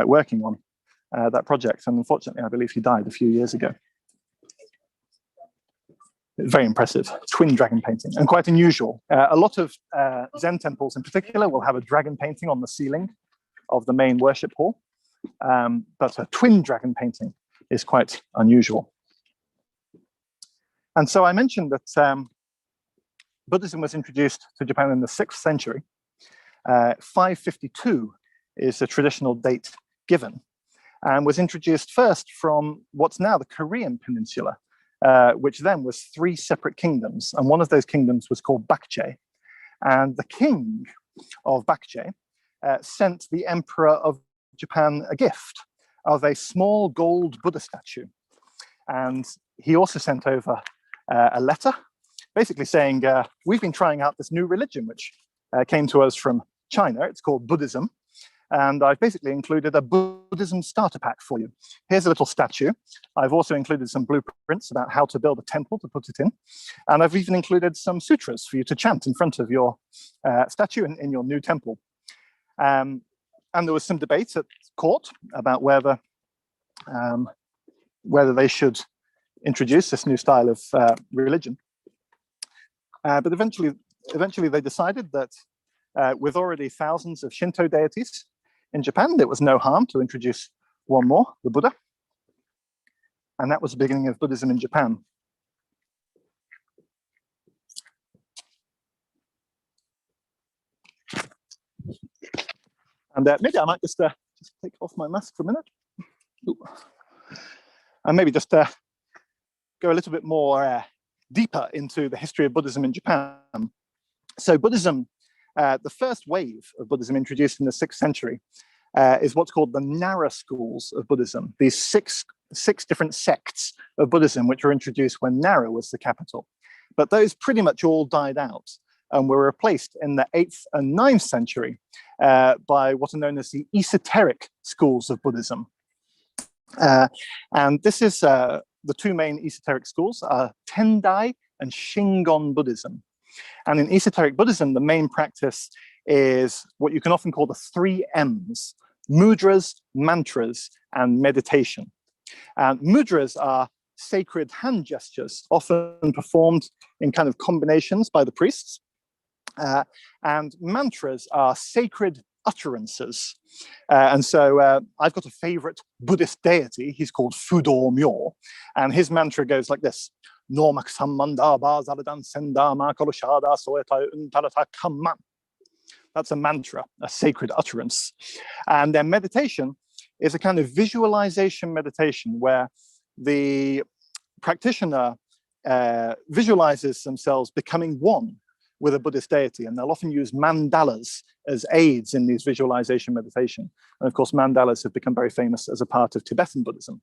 working on that project. And unfortunately, I believe he died a few years ago. Very impressive twin dragon painting, and quite unusual. A lot of Zen temples in particular will have a dragon painting on the ceiling of the main worship hall, but a twin dragon painting is quite unusual. And so I mentioned that Buddhism was introduced to Japan in the 6th century. 552 is the traditional date given, and was introduced first from what's now the Korean peninsula, which then was 3 separate kingdoms. And one of those kingdoms was called Baekje. And the king of Baekje sent the emperor of Japan a gift of a small gold Buddha statue. And he also sent over a letter basically saying, we've been trying out this new religion, which came to us from China. It's called Buddhism. And I've basically included a Buddhism starter pack for you. Here's a little statue. I've also included some blueprints about how to build a temple to put it in. And I've even included some sutras for you to chant in front of your statue in your new temple. And there was some debate at court about whether they should introduce this new style of religion. But eventually they decided that with already thousands of Shinto deities in Japan, there was no harm to introduce one more, the Buddha. And that was the beginning of Buddhism in Japan. And maybe I might just take off my mask for a minute. Ooh. And maybe just go a little bit more deeper into the history of Buddhism in Japan. So Buddhism, the first wave of Buddhism introduced in the 6th century is what's called the Nara schools of Buddhism. These six different sects of Buddhism which were introduced when Nara was the capital. But those pretty much all died out and were replaced in the 8th and 9th century by what are known as the Esoteric schools of Buddhism. And this is the two main esoteric schools are Tendai and Shingon Buddhism. And in esoteric Buddhism, the main practice is what you can often call the 3 M's: mudras, mantras, and meditation. And mudras are sacred hand gestures, often performed in kind of combinations by the priests. And mantras are sacred utterances. And so I've got a favorite Buddhist deity. He's called Fudo Myo. And his mantra goes like this: Normak Sammanda Bazaladan Senda Makoloshada Soeta Untalata Kamman. That's a mantra, a sacred utterance. And then meditation is a kind of visualization meditation where the practitioner visualizes themselves becoming one with a Buddhist deity, and they'll often use mandalas as aids in these visualization meditation. And of course, mandalas have become very famous as a part of Tibetan Buddhism.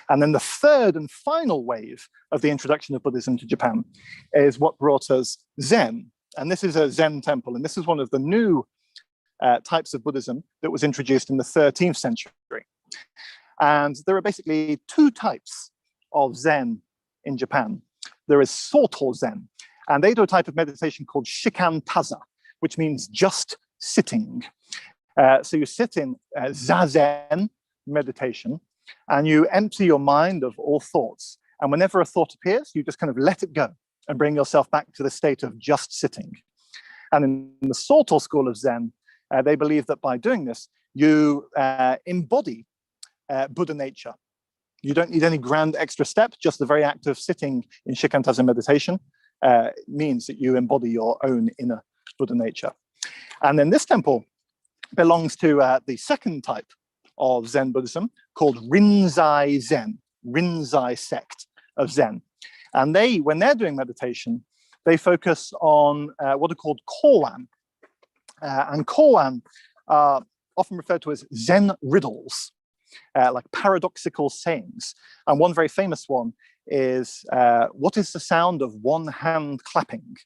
And then the third and final wave of the introduction of Buddhism to Japan is what brought us Zen. And this is a Zen temple, and this is one of the new types of Buddhism that was introduced in the 13th century. And there are basically 2 types of Zen in Japan. There is Soto Zen, and they do a type of meditation called shikantaza, which means just sitting. So you sit in zazen meditation, and you empty your mind of all thoughts. And whenever a thought appears, you just kind of let it go and bring yourself back to the state of just sitting. And in the Soto school of Zen, they believe that by doing this, you embody Buddha nature. You don't need any grand extra step, just the very act of sitting in shikantaza meditation means that you embody your own inner Buddha nature. And then this temple belongs to the second type of Zen Buddhism called Rinzai Zen, Rinzai sect of Zen. And they, when they're doing meditation, they focus on what are called koan. And koan are often referred to as Zen riddles, like paradoxical sayings. And one very famous one is, what is the sound of one hand clapping?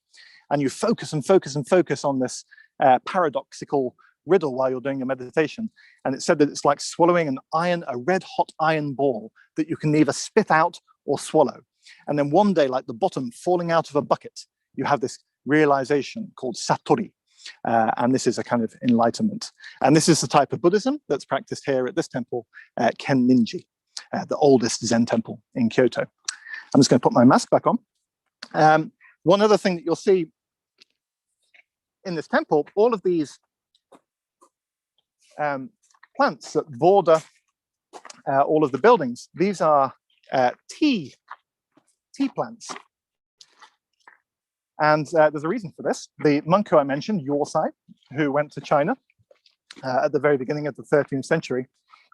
And you focus and focus and focus on this paradoxical riddle while you're doing your meditation. And it said that it's like swallowing a red hot iron ball that you can neither spit out or swallow. And then one day, like the bottom falling out of a bucket, you have this realization called satori. And this is a kind of enlightenment. And this is the type of Buddhism that's practiced here at this temple, Kenninji, the oldest Zen temple in Kyoto. I'm just going to put my mask back on. One other thing that you'll see in this temple, all of these plants that border all of the buildings, these are tea plants. And there's a reason for this. The monk who I mentioned, Yosai, who went to China at the very beginning of the 13th century,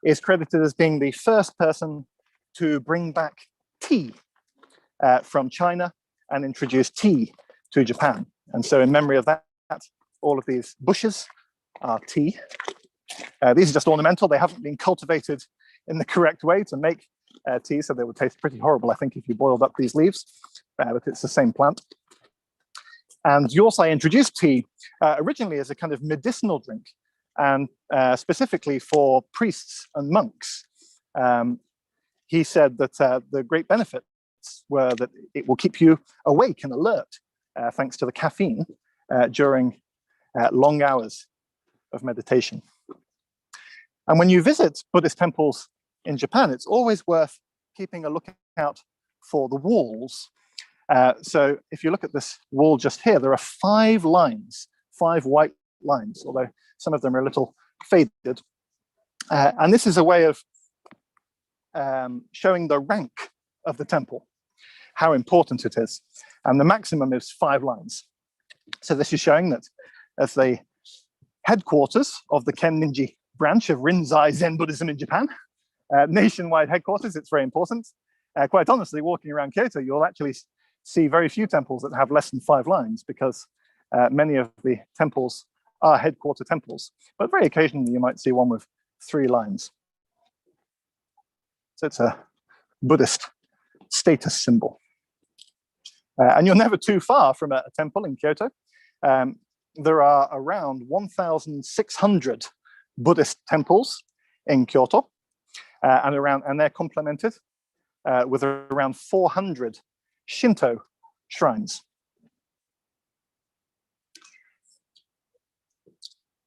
is credited as being the first person to bring back tea from China and introduce tea to Japan. And so in memory of that, all of these bushes are tea. These are just ornamental. They haven't been cultivated in the correct way to make tea, so they would taste pretty horrible, I think, if you boiled up these leaves, but it's the same plant. And Yosai introduced tea originally as a kind of medicinal drink and specifically for priests and monks. He said that the great benefits were that it will keep you awake and alert, thanks to the caffeine during long hours of meditation. And when you visit Buddhist temples in Japan, it's always worth keeping a lookout for the walls. So if you look at this wall just here, there are 5 lines, 5 white lines, although some of them are a little faded. And this is a way of showing the rank of the temple, how important it is. And the maximum is 5 lines. So this is showing that as the headquarters of the Ken Ninji branch of Rinzai Zen Buddhism in Japan, nationwide headquarters, it's very important. Quite honestly, walking around Kyoto, you'll actually see very few temples that have less than 5 lines, because many of the temples are headquarter temples. But very occasionally you might see one with 3 lines. So it's a Buddhist status symbol. And you're never too far from a temple in Kyoto. There are around 1,600 Buddhist temples in Kyoto, and they're complemented with around 400 Shinto shrines.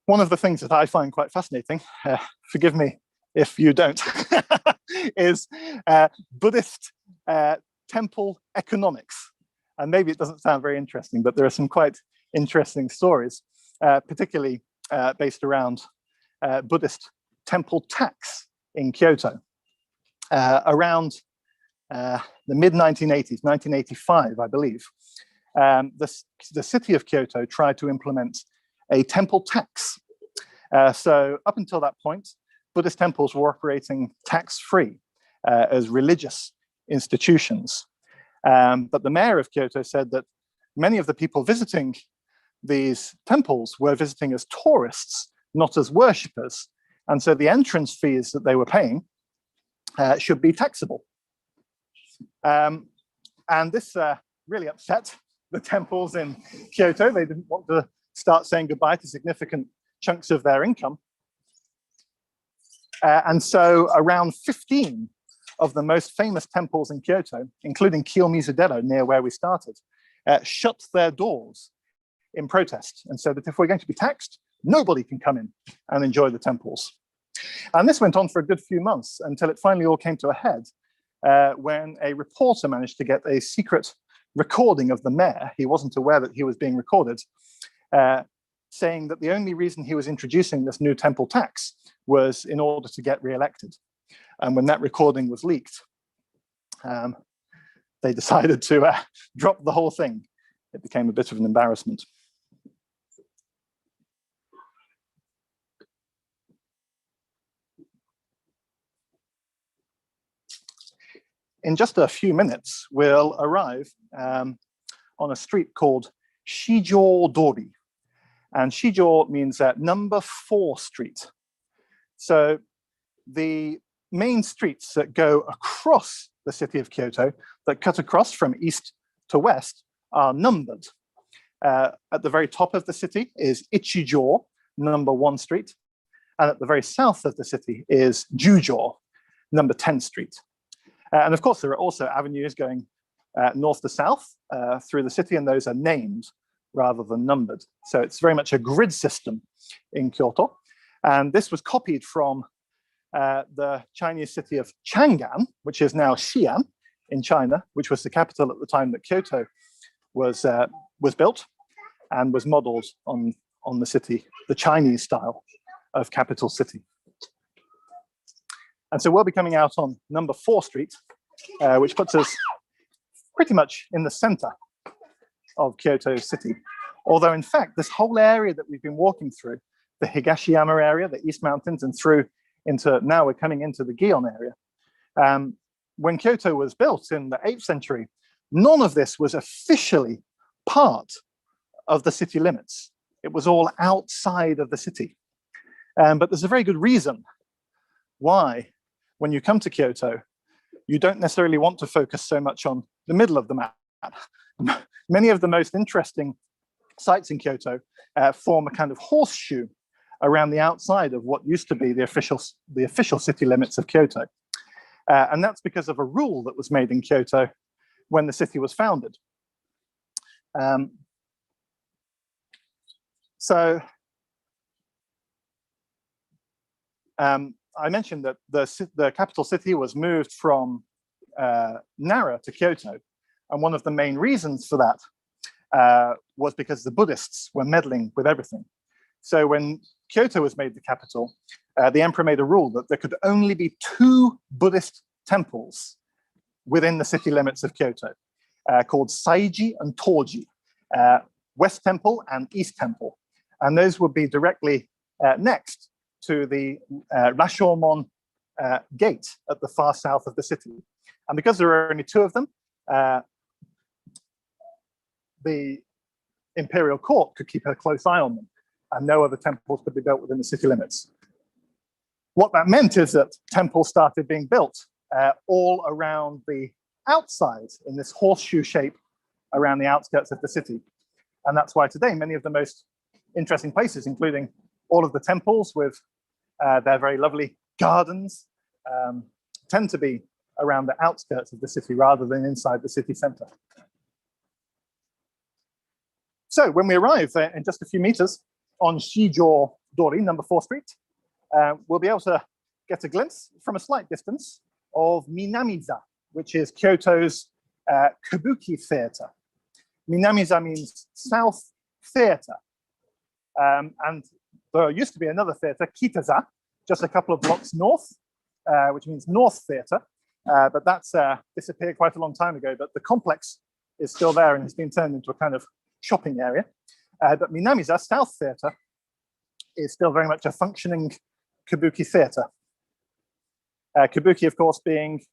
One of the things that I find quite fascinating, forgive me if you don't, is Buddhist temple economics. And maybe it doesn't sound very interesting, but there are some quite interesting stories, particularly based around Buddhist temple tax in Kyoto. Around the mid-1980s, 1985, I believe, the city of Kyoto tried to implement a temple tax. So up until that point, Buddhist temples were operating tax-free as religious institutions. But the mayor of Kyoto said that many of the people visiting these temples were visiting as tourists, not as worshippers. And so the entrance fees that they were paying should be taxable. And this really upset the temples in Kyoto. They didn't want to start saying goodbye to significant chunks of their income. And so around 15 of the most famous temples in Kyoto, including Kiyomizu-dera, near where we started, shut their doors in protest, and said that if we're going to be taxed, nobody can come in and enjoy the temples. And this went on for a good few months until it finally all came to a head when a reporter managed to get a secret recording of the mayor. He wasn't aware that he was being recorded, saying that the only reason he was introducing this new temple tax was in order to get re-elected. And when that recording was leaked, they decided to drop the whole thing. It became a bit of an embarrassment. In just a few minutes, we'll arrive on a street called Shijo Dori. And Shijo means number 4 street. So the main streets that go across the city of Kyoto, that cut across from east to west, are numbered. At the very top of the city is Ichijo, number 1 street. And at the very south of the city is Jujo, number 10 street. And of course, there are also avenues going north to south through the city, and those are named rather than numbered. So it's very much a grid system in Kyoto. And this was copied from the Chinese city of Chang'an, which is now Xi'an in China, which was the capital at the time that Kyoto was built, and was modeled on the city, the Chinese style of capital city. And so we'll be coming out on number 4 street, which puts us pretty much in the center of Kyoto city. Although in fact, this whole area that we've been walking through, the Higashiyama area, the East Mountains, and through into, now we're coming into the Gion area. When Kyoto was built in the 8th century, none of this was officially part of the city limits. It was all outside of the city. But there's a very good reason why, when you come to Kyoto, you don't necessarily want to focus so much on the middle of the map. Many of the most interesting sites in Kyoto form a kind of horseshoe around the outside of what used to be the official city limits of Kyoto. And that's because of a rule that was made in Kyoto when the city was founded. I mentioned that the capital city was moved from Nara to Kyoto. And one of the main reasons for that was because the Buddhists were meddling with everything. So when Kyoto was made the capital, the emperor made a rule that there could only be 2 Buddhist temples within the city limits of Kyoto, called Saiji and Toji, West Temple and East Temple. And those would be directly next to the Rashomon gate at the far south of the city. And because there are only 2 of them, the imperial court could keep a close eye on them, and no other temples could be built within the city limits. What that meant is that temples started being built all around the outside in this horseshoe shape around the outskirts of the city. And that's why today many of the most interesting places, including all of the temples with their very lovely gardens, tend to be around the outskirts of the city rather than inside the city center. So when we arrive in just a few meters on Shijo Dori, number 4 Street, we'll be able to get a glimpse from a slight distance of Minamiza, which is Kyoto's Kabuki theater. Minamiza means South Theater. And there used to be another theater, Kitaza, just a couple of blocks north, which means North Theater. But that's disappeared quite a long time ago, but the complex is still there and has been turned into a kind of shopping area. But Minamiza, South Theater, is still very much a functioning Kabuki theater. Kabuki, of course, being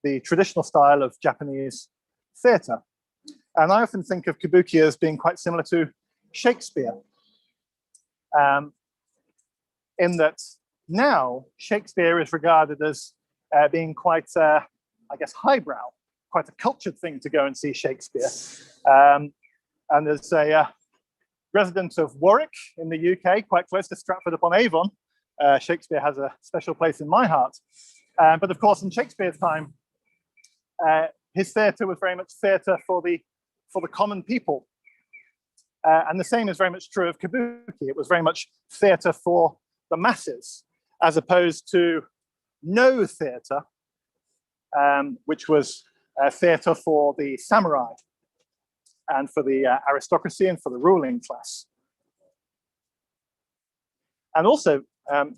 the traditional style of Japanese theater. And I often think of Kabuki as being quite similar to Shakespeare, in that now Shakespeare is regarded as being quite, I guess, highbrow, quite a cultured thing to go and see Shakespeare. And there's a resident of Warwick in the UK, quite close to Stratford-upon-Avon. Shakespeare has a special place in my heart. But of course, in Shakespeare's time, his theatre was very much theatre for the common people. And the same is very much true of Kabuki. It was very much theatre for the masses, as opposed to no theatre, which was theatre for the samurai and for the aristocracy and for the ruling class. And also,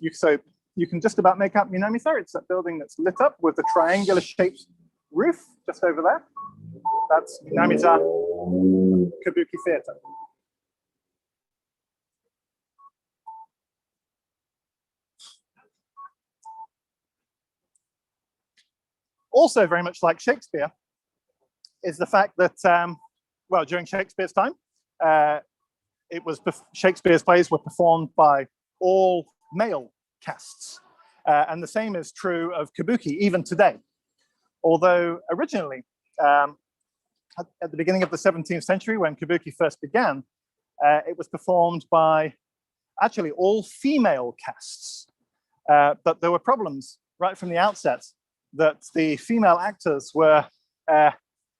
you can just about make out Minamiza. It's that building that's lit up with the triangular shaped roof just over there. That's Minamiza Kabuki Theatre. Also very much like Shakespeare is the fact that, well, during Shakespeare's time, Shakespeare's plays were performed by all male casts. And the same is true of Kabuki even today. Although originally, at the beginning of the 17th century, when Kabuki first began, it was performed by actually all female casts. But there were problems right from the outset that the female actors were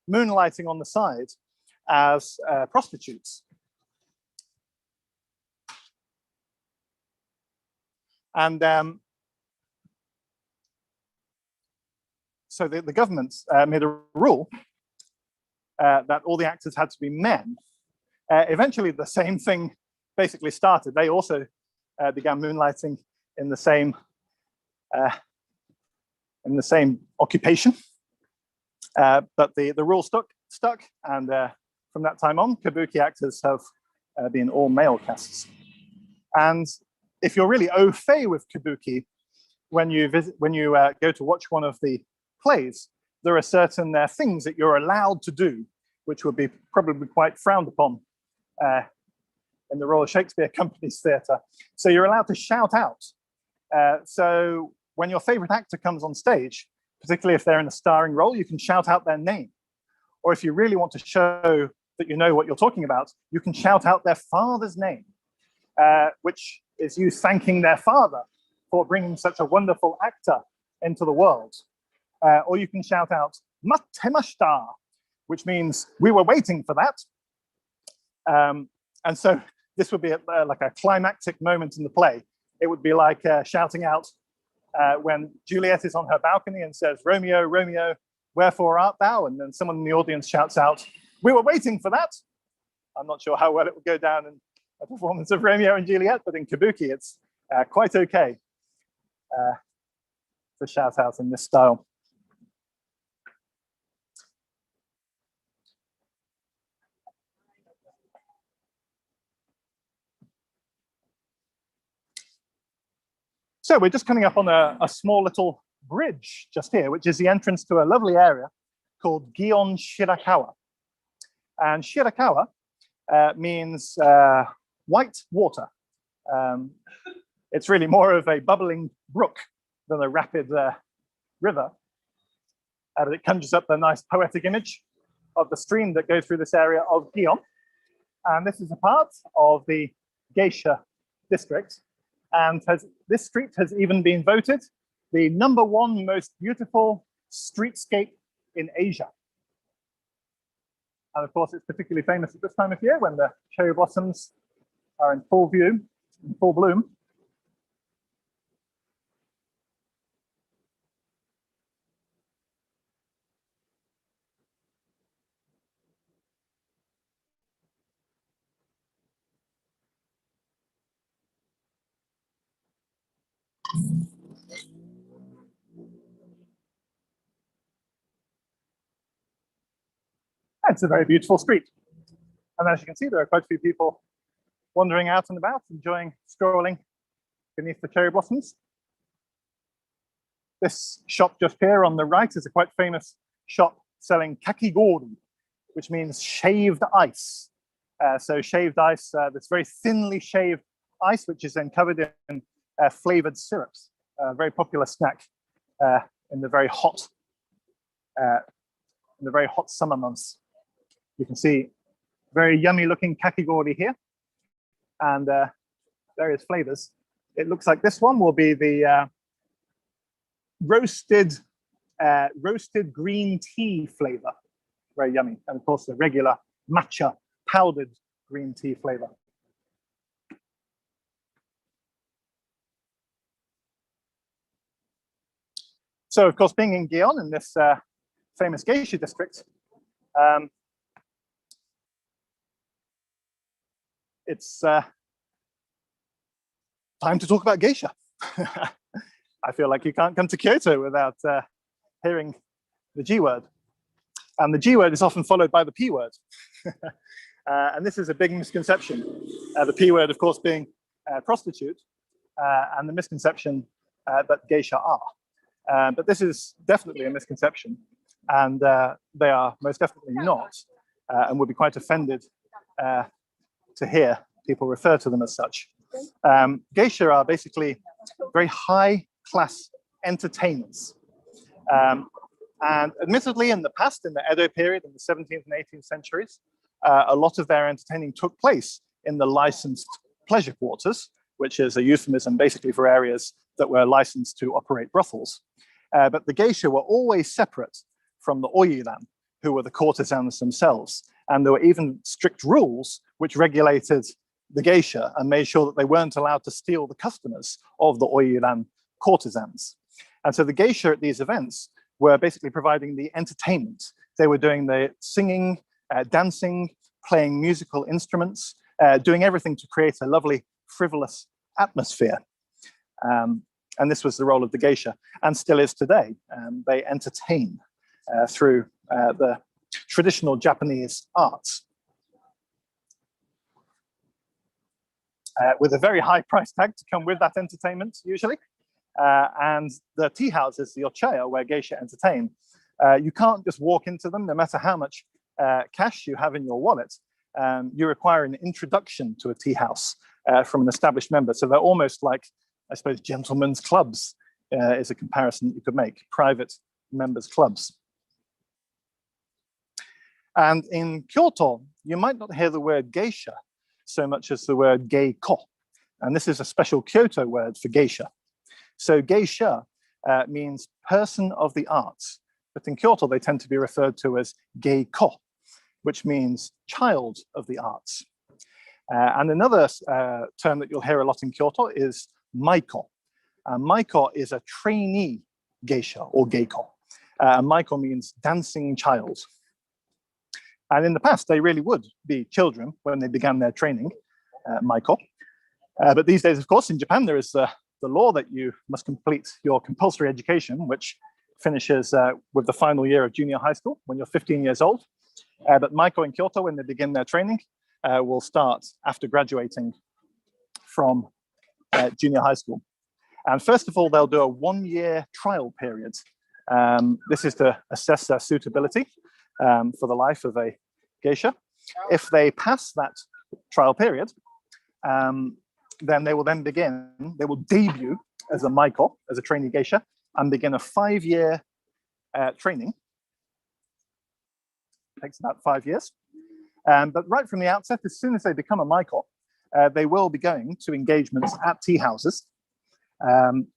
moonlighting on the side as prostitutes. And so the government made a rule that all the actors had to be men. Eventually, the same thing basically started. They also began moonlighting in the same occupation, but the rule stuck, and from that time on, Kabuki actors have been all male casts. And if you're really au fait with Kabuki, when you go to watch one of the plays, there are certain things that you're allowed to do, which would be probably quite frowned upon in the Royal Shakespeare Company's theatre. So you're allowed to shout out. So when your favorite actor comes on stage, particularly if they're in a starring role, you can shout out their name. Or if you really want to show that you know what you're talking about, you can shout out their father's name, which is you thanking their father for bringing such a wonderful actor into the world. Or you can shout out, "Mattemashita," which means we were waiting for that. And so this would be like a climactic moment in the play. It would be like shouting out when Juliet is on her balcony and says, "Romeo, Romeo, wherefore art thou?" And then someone in the audience shouts out, "We were waiting for that." I'm not sure how well it would go down in a performance of Romeo and Juliet, but in Kabuki, it's quite okay to shout out in this style. So we're just coming up on a small little bridge just here, which is the entrance to a lovely area called Gion Shirakawa. And Shirakawa means white water. It's really more of a bubbling brook than a rapid river. But it conjures up the nice poetic image of the stream that goes through this area of Gion. And this is a part of the Geisha district. And this street has even been voted the #1 most beautiful streetscape in Asia. And of course, it's particularly famous at this time of year when the cherry blossoms are in full view, in full bloom. It's a very beautiful street. And as you can see, there are quite a few people wandering out and about, enjoying strolling beneath the cherry blossoms. This shop just here on the right is a quite famous shop selling kakigori, which means shaved ice. So shaved ice, this very thinly shaved ice, which is then covered in flavored syrups. A very popular snack in the very hot summer months. You can see very yummy looking kakigori here and various flavors. It looks like this one will be the roasted green tea flavor. Very yummy. And of course, the regular matcha powdered green tea flavor. So, of course, being in Gion, in this famous Geisha district, it's time to talk about Geisha. I feel like you can't come to Kyoto without hearing the G word. And the G word is often followed by the P word. And this is a big misconception. The P word, of course, being prostitute, and the misconception that geisha are. But this is definitely a misconception. And they are most definitely not, and would be quite offended to hear people refer to them as such. Geisha are basically very high-class entertainers. And admittedly, in the past, in the Edo period, in the 17th and 18th centuries, a lot of their entertaining took place in the licensed pleasure quarters, which is a euphemism basically for areas that were licensed to operate brothels. But the geisha were always separate from the oiran, who were the courtesans themselves. And there were even strict rules which regulated the geisha and made sure that they weren't allowed to steal the customers of the oiran courtesans. And so the geisha at these events were basically providing the entertainment. They were doing the singing, dancing, playing musical instruments, doing everything to create a lovely, frivolous atmosphere. And this was the role of the geisha, and still is today. They entertain through the traditional Japanese arts. With a very high price tag to come with that entertainment, usually. And the tea houses, the ochaya, where geisha entertain, you can't just walk into them, no matter how much cash you have in your wallet. You require an introduction to a tea house from an established member. So they're almost like, I suppose, gentlemen's clubs is a comparison that you could make, private members' clubs. And in Kyoto, you might not hear the word geisha so much as the word geiko. And this is a special Kyoto word for geisha. So geisha means person of the arts, but in Kyoto they tend to be referred to as geiko, which means child of the arts. And another term that you'll hear a lot in Kyoto is Maiko. Maiko is a trainee geisha or geiko. Maiko means dancing child. And in the past, they really would be children when they began their training, Maiko. But these days, of course, in Japan, there is the law that you must complete your compulsory education, which finishes with the final year of junior high school when you're 15 years old. But Maiko in Kyoto, when they begin their training, will start after graduating from junior high school. And first of all, they'll do a 1-year trial period. This is to assess their suitability for the life of a geisha. If they pass that trial period, then they will debut as a Maiko, as a trainee geisha, and begin a 5-year training. It takes about 5 years. But right from the outset, as soon as they become a Maiko, they will be going to engagements at tea houses,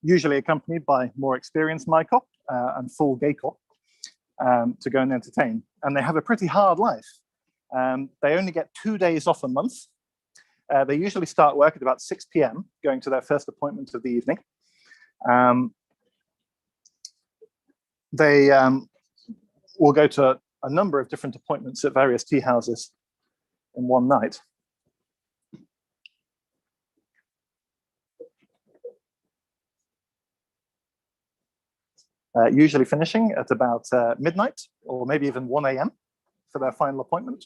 usually accompanied by more experienced Maiko and full geiko to go and entertain. And they have a pretty hard life. They only get 2 days off a month. They usually start work at about 6 p.m., going to their first appointment of the evening. They will go to a number of different appointments at various tea houses in one night. Usually finishing at about midnight or maybe even 1 a.m. for their final appointment.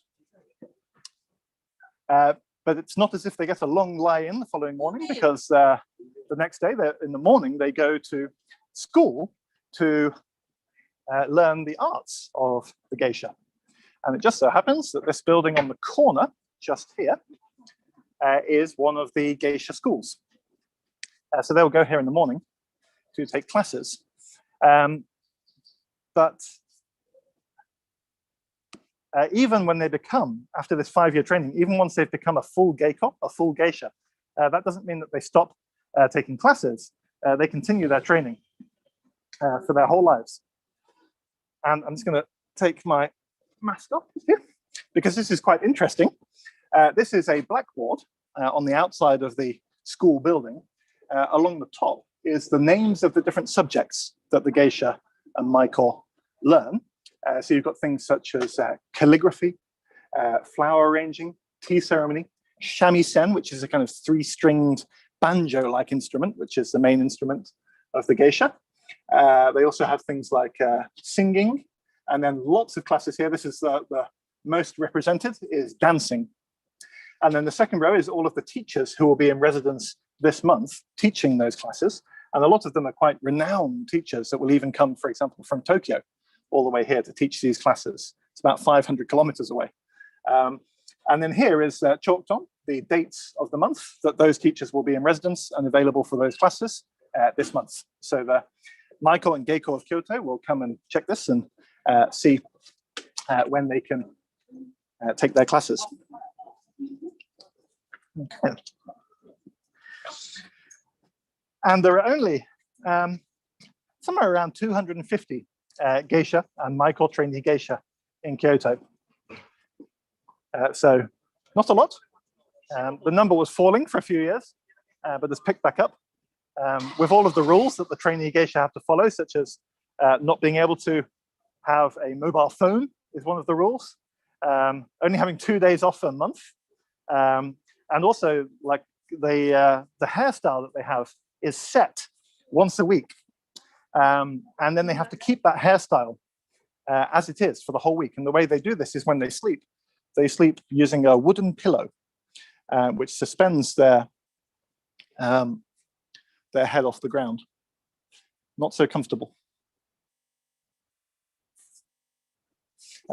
But it's not as if they get a long lie-in the following morning, because the next day, in the morning, they go to school to learn the arts of the geisha. And it just so happens that this building on the corner, just here, is one of the geisha schools. So they'll go here in the morning to take classes. But even when they become, after this 5-year training, even once they've become a full geiko, a full geisha, that doesn't mean that they stop taking classes. They continue their training for their whole lives. And I'm just going to take my mask off here, because this is quite interesting. This is a blackboard on the outside of the school building. Along the top is the names of the different subjects that the geisha and Maiko learn. So you've got things such as calligraphy, flower arranging, tea ceremony, shamisen, which is a kind of 3-stringed banjo-like instrument, which is the main instrument of the geisha. They also have things like singing, and then lots of classes here. This is the most represented is dancing. And then the second row is all of the teachers who will be in residence this month teaching those classes. And a lot of them are quite renowned teachers that will even come, for example, from Tokyo all the way here to teach these classes. It's about 500 kilometers away. And then here is chalked on the dates of the month that those teachers will be in residence and available for those classes this month. So the Maiko and Geiko of Kyoto will come and check this and see when they can take their classes. Okay. And there are only somewhere around 250 geisha and Maiko trainee geisha in Kyoto. So not a lot. The number was falling for a few years, but has picked back up with all of the rules that the trainee geisha have to follow, such as not being able to have a mobile phone is one of the rules, only having 2 days off a month, and also like the hairstyle that they have is set once a week, and then they have to keep that hairstyle as it is for the whole week. And the way they do this is when they sleep using a wooden pillow, which suspends their head off the ground. Not so comfortable.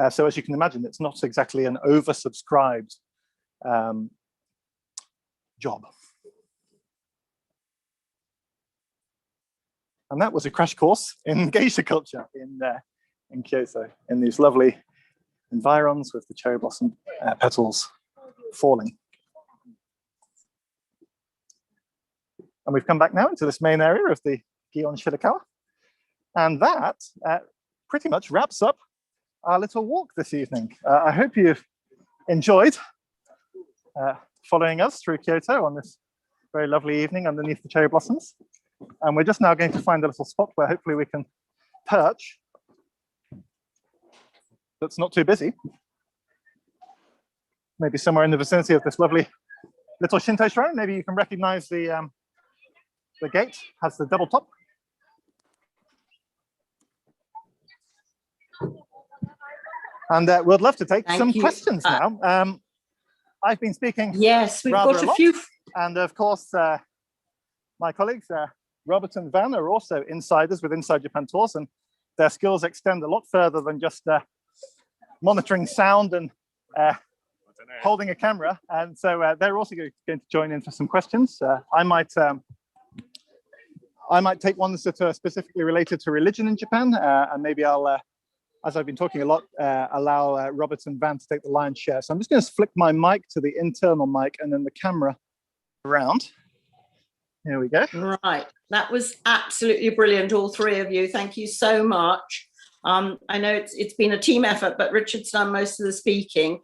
So as you can imagine, it's not exactly an oversubscribed job. And that was a crash course in geisha culture in Kyoto, in these lovely environs with the cherry blossom petals falling. And we've come back now into this main area of the Gion Shirakawa. And that pretty much wraps up our little walk this evening. I hope you've enjoyed following us through Kyoto on this very lovely evening underneath the cherry blossoms. And we're just now going to find a little spot where hopefully we can perch that's not too busy. Maybe somewhere in the vicinity of this lovely little Shinto Shrine. Maybe you can recognize the gate has the double top. And we'd love to take some questions now. I've been speaking. Yes, we've got a few. And of course, my colleagues, Robert and Van, are also insiders with Inside Japan Tours, and their skills extend a lot further than just monitoring sound and holding a camera. And so they're also going to join in for some questions. I might take ones that are specifically related to religion in Japan, and maybe I'll, as I've been talking a lot, allow Robert and Van to take the lion's share. So I'm just going to flick my mic to the internal mic and then the camera around. Here we go. Right, that was absolutely brilliant, all three of you. Thank you so much. I know it's been a team effort, but Richard's done most of the speaking.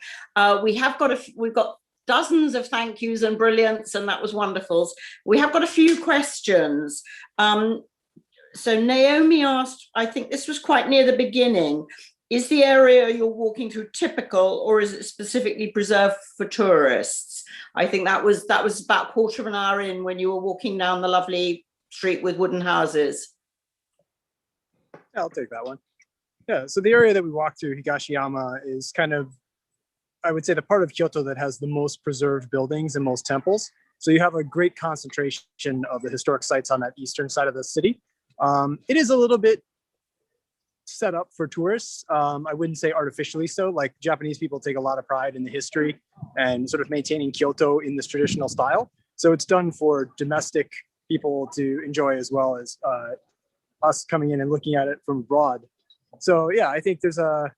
We've got dozens of thank yous and brilliance, and that was wonderful. We have got a few questions. So Naomi asked, I think this was quite near the beginning, is the area you're walking through typical, or is it specifically preserved for tourists? I think that was about a quarter of an hour in when you were walking down the lovely street with wooden houses. I'll take that one. Yeah, so the area that we walked through, Higashiyama, is kind of, I would say, the part of Kyoto that has the most preserved buildings and most temples. So you have a great concentration of the historic sites on that eastern side of the city. It is a little bit set up for tourists. I wouldn't say artificially so. Like, Japanese people take a lot of pride in the history and sort of maintaining Kyoto in this traditional style. So it's done for domestic people to enjoy, as well as us coming in and looking at it from abroad. So yeah, I think there's a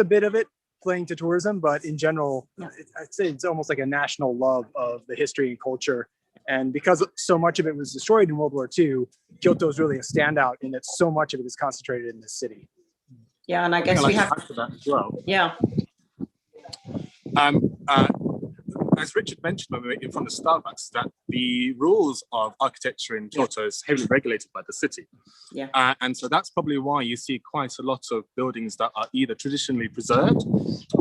bit of it playing to tourism, but in general, I'd say it's almost like a national love of the history and culture. And because so much of it was destroyed in World War II, Kyoto is really a standout in that so much of it is concentrated in this city. Yeah, and I guess we have to add to that as well. Yeah. As Richard mentioned when we were in front of Starbucks, that the rules of architecture in Kyoto is heavily regulated by the city. Yeah. And so that's probably why you see quite a lot of buildings that are either traditionally preserved,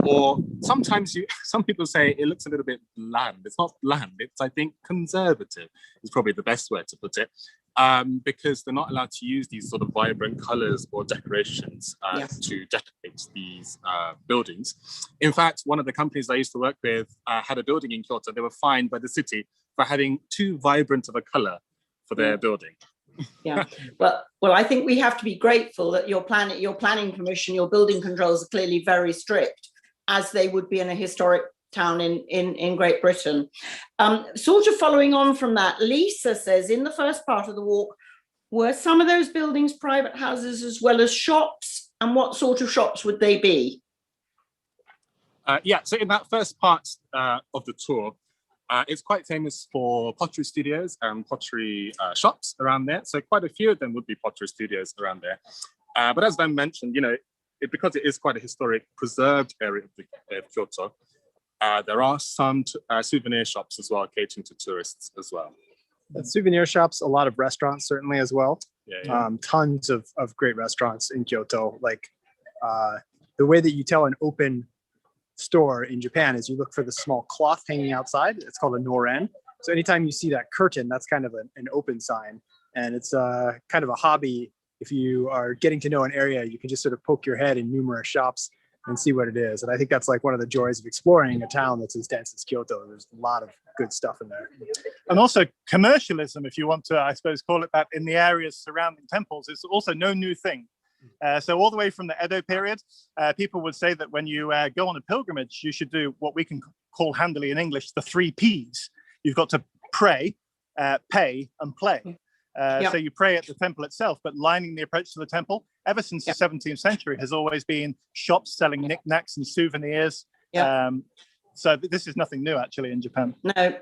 or sometimes some people say it looks a little bit bland. It's not bland, it's, I think, conservative is probably the best way to put it. Because they're not allowed to use these sort of vibrant colors or decorations to decorate these buildings. In fact, one of the companies I used to work with had a building in Kyoto. They were fined by the city for having too vibrant of a color for their building. Yeah, well, I think we have to be grateful that your planning permission, your building controls are clearly very strict, as they would be in a historic town in Great Britain. Sort of following on from that, Lisa says, in the first part of the walk, were some of those buildings private houses as well as shops? And what sort of shops would they be? So in that first part of the tour, it's quite famous for pottery studios and pottery shops around there. So quite a few of them would be pottery studios around there. But as Van mentioned, because it is quite a historic preserved area of Kyoto, there are some souvenir shops as well, catering to tourists as well. Souvenir shops, a lot of restaurants certainly as well. Yeah. Tons of great restaurants in Kyoto. Like the way that you tell an open store in Japan is you look for the small cloth hanging outside. It's called a noren. So anytime you see that curtain, that's kind of an open sign. And it's kind of a hobby. If you are getting to know an area, you can just sort of poke your head in numerous shops and see what it is. And I think that's like one of the joys of exploring a town that's as dense as Kyoto. There's a lot of good stuff in there. And also commercialism, if you want to, I suppose, call it that, in the areas surrounding temples is also no new thing. So all the way from the Edo period, people would say that when you go on a pilgrimage, you should do what we can call handily in English, the 3 Ps. You've got to pray, pay, and play. So you pray at the temple itself, but lining the approach to the temple, ever since the 17th century, has always been shops selling knickknacks and souvenirs. So this is nothing new actually in Japan. No,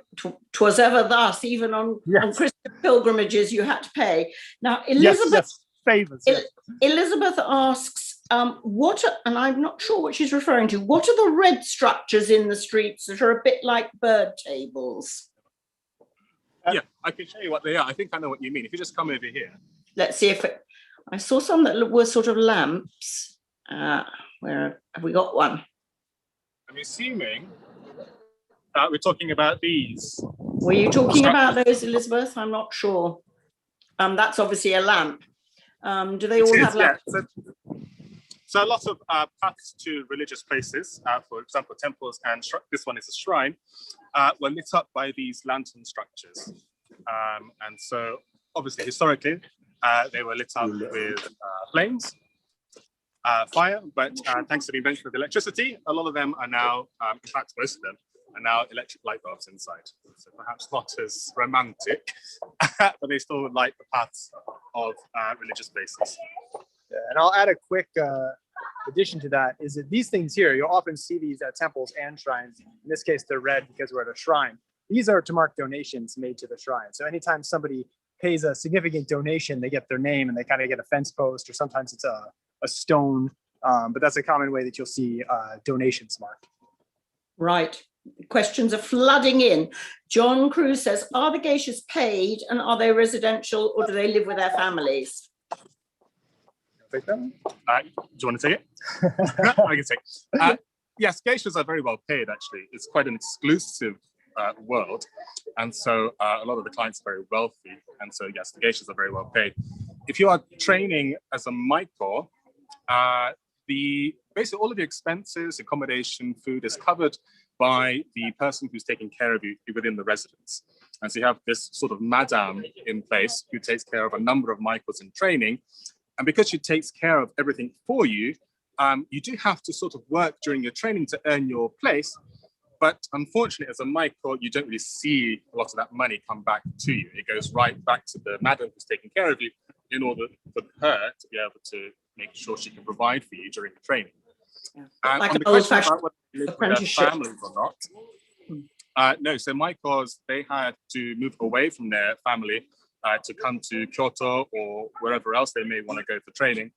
'twas ever thus. Even on Christian pilgrimages, you had to pay. Now, Elizabeth, favors. Elizabeth asks, and I'm not sure what she's referring to. What are the red structures in the streets that are a bit like bird tables? Yeah, I can show you what they are. I think I know what you mean. If you just come over here. Let's see if I saw some that were sort of lamps. Where have we got one? I'm assuming we're talking about these. Were you talking about those, Elizabeth? I'm not sure. That's obviously a lamp. Do they all have lamps? Yeah. So a lot of paths to religious places, for example, temples and this one is a shrine, were lit up by these lantern structures. And so obviously historically, they were lit up with flames, fire, but thanks to the invention of electricity, a lot of them are now, in fact, most of them are now electric light bulbs inside. So perhaps not as romantic, but they still light the paths of religious places. Yeah, and I'll add a quick addition to that, is that these things here, you'll often see these at temples and shrines. In this case, they're red because we're at a shrine. These are to mark donations made to the shrine. So anytime somebody pays a significant donation, they get their name and they kind of get a fence post, or sometimes it's a stone. But that's a common way that you'll see donations marked. Right. Questions are flooding in. John Cruz says, are the geishas paid and are they residential or do they live with their families? Take that one? Do you want to take it? I can take it. Yes, geishas are very well paid, actually. It's quite an exclusive world. And so a lot of the clients are very wealthy. And so, yes, the geishas are very well paid. If you are training as a Maiko, basically all of your expenses, accommodation, food is covered by the person who's taking care of you within the residence. And so you have this sort of madam in place who takes care of a number of Maikos in training. And because she takes care of everything for you, you do have to sort of work during your training to earn your place. But unfortunately, as a Maiko, you don't really see a lot of that money come back to you. It goes right back to the madam who's taking care of you in order for her to be able to make sure she can provide for you during the training. Yeah. Like an old-fashioned apprenticeship. Families or not. No, so Maikos, they had to move away from their family to come to Kyoto or wherever else they may want to go for training.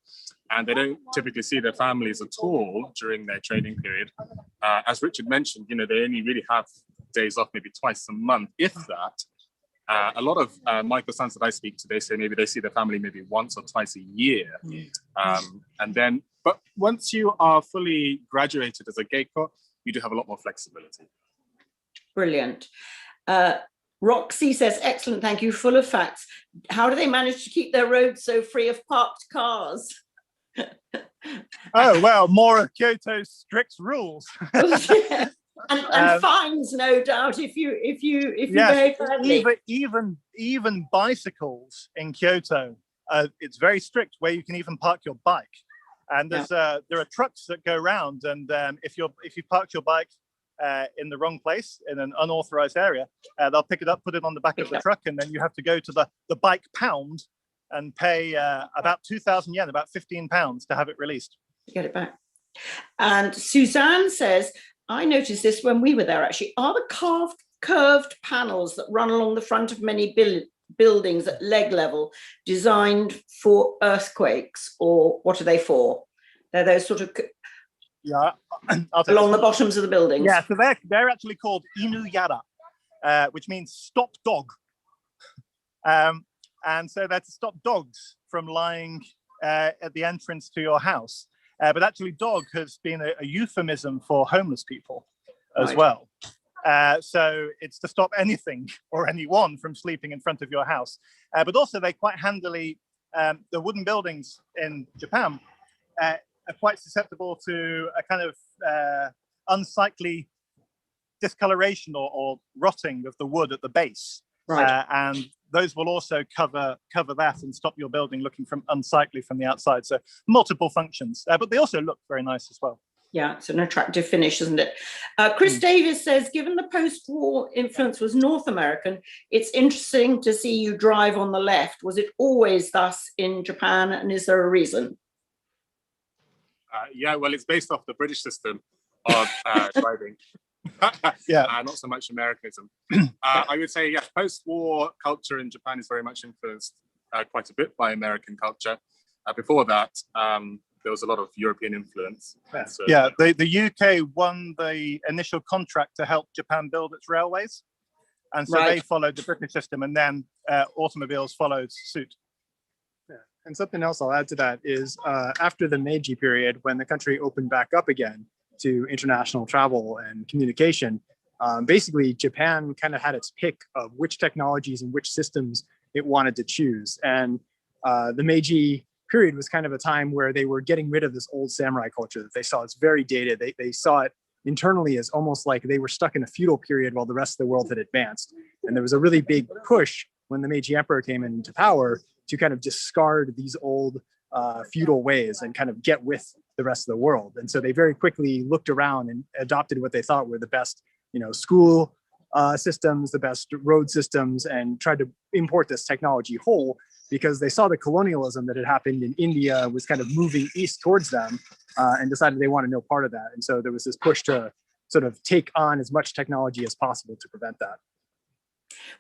And they don't typically see their families at all during their training period. As Richard mentioned, they only really have days off maybe twice a month, if that. A lot of Maiko-sans that I speak to, they say maybe they see their family maybe once or twice a year. But once you are fully graduated as a geiko, you do have a lot more flexibility. Brilliant. Roxy says, excellent, thank you, full of facts. How do they manage to keep their roads so free of parked cars? Oh, well, more of Kyoto's strict rules. Yeah. And fines, no doubt, if you behave badly. Even bicycles in Kyoto, it's very strict where you can even park your bike. And there are trucks that go around, and if you park your bike in the wrong place in an unauthorized area, they'll pick it up, put it on the back of the truck, and then you have to go to the bike pound and pay about 2,000 yen, about £15 to have it released. Get it back. And Suzanne says, I noticed this when we were there actually. Are the curved panels that run along the front of many buildings at leg level designed for earthquakes, or what are they for? They're those sort of along the bottoms of the buildings. Yeah, so they're actually called inuyara, which means stop dog. And so they're to stop dogs from lying at the entrance to your house. But actually, dog has been a euphemism for homeless people as well. So it's to stop anything or anyone from sleeping in front of your house. But also, they quite handily, the wooden buildings in Japan are quite susceptible to a kind of unsightly discoloration or rotting of the wood at the base. Right. And those will also cover that and stop your building looking unsightly from the outside. So multiple functions, but they also look very nice as well. Yeah, it's an attractive finish, isn't it? Chris Davis says, given the post-war influence was North American, it's interesting to see you drive on the left. Was it always thus in Japan, and is there a reason? Yeah, well, it's based off the British system of driving. Yeah. Not so much Americanism. I would say, yeah, post-war culture in Japan is very much influenced quite a bit by American culture. Before that, there was a lot of European influence. So, Yeah, the UK won the initial contract to help Japan build its railways. And so they followed the British system, and then automobiles followed suit. Yeah. And something else I'll add to that is after the Meiji period, when the country opened back up again to international travel and communication, basically Japan kind of had its pick of which technologies and which systems it wanted to choose. And the Meiji period was kind of a time where they were getting rid of this old samurai culture that they saw as very dated. They saw it internally as almost like they were stuck in a feudal period while the rest of the world had advanced. And there was a really big push when the Meiji Emperor came into power to kind of discard these old feudal ways and kind of get with the rest of the world. And so they very quickly looked around and adopted what they thought were the best, school systems, the best road systems, and tried to import this technology whole, because they saw the colonialism that had happened in India was kind of moving east towards them, and decided they want to know part of that. And so there was this push to sort of take on as much technology as possible to prevent that.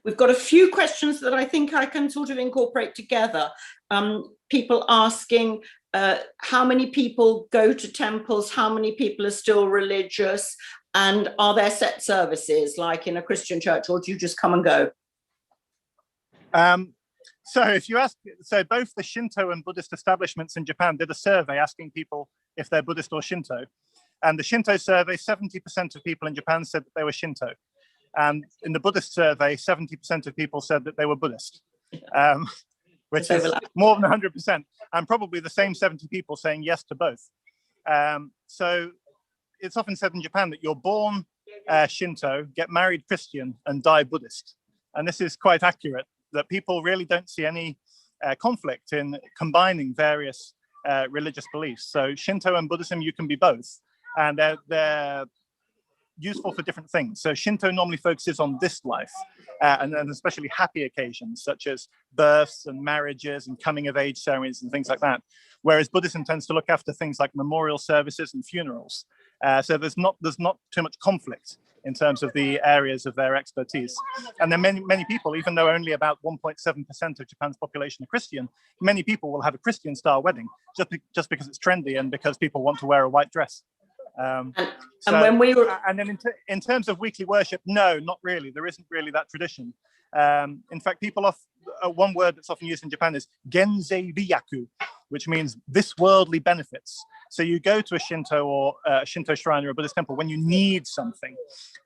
We've got a few questions that I think I can sort of incorporate together. People asking how many people go to temples, how many people are still religious, and are there set services like in a Christian church, or do you just come and go? So if you ask, so both the Shinto and Buddhist establishments in Japan did a survey asking people if they're Buddhist or Shinto. And the Shinto survey, 70% of people in Japan said that they were Shinto. And in the Buddhist survey, 70% of people said that they were Buddhist, which is more than 100%, and probably the same 70 people saying yes to both. So it's often said in Japan that you're born Shinto, get married Christian, and die Buddhist. And this is quite accurate, that people really don't see any conflict in combining various religious beliefs. So Shinto and Buddhism, you can be both, and they're useful for different things. So Shinto normally focuses on this life, and especially happy occasions such as births and marriages and coming of age ceremonies and things like that. Whereas Buddhism tends to look after things like memorial services and funerals. So there's not too much conflict in terms of the areas of their expertise. And then many people, even though only about 1.7% of Japan's population are Christian, many people will have a Christian style wedding just because it's trendy and because people want to wear a white dress. And when we were, and then in terms of weekly worship, no, not really. There isn't really that tradition. In fact, people one word that's often used in Japan is genzei ryaku, which means this worldly benefits. So you go to a Shinto or a Shinto shrine or a Buddhist temple when you need something.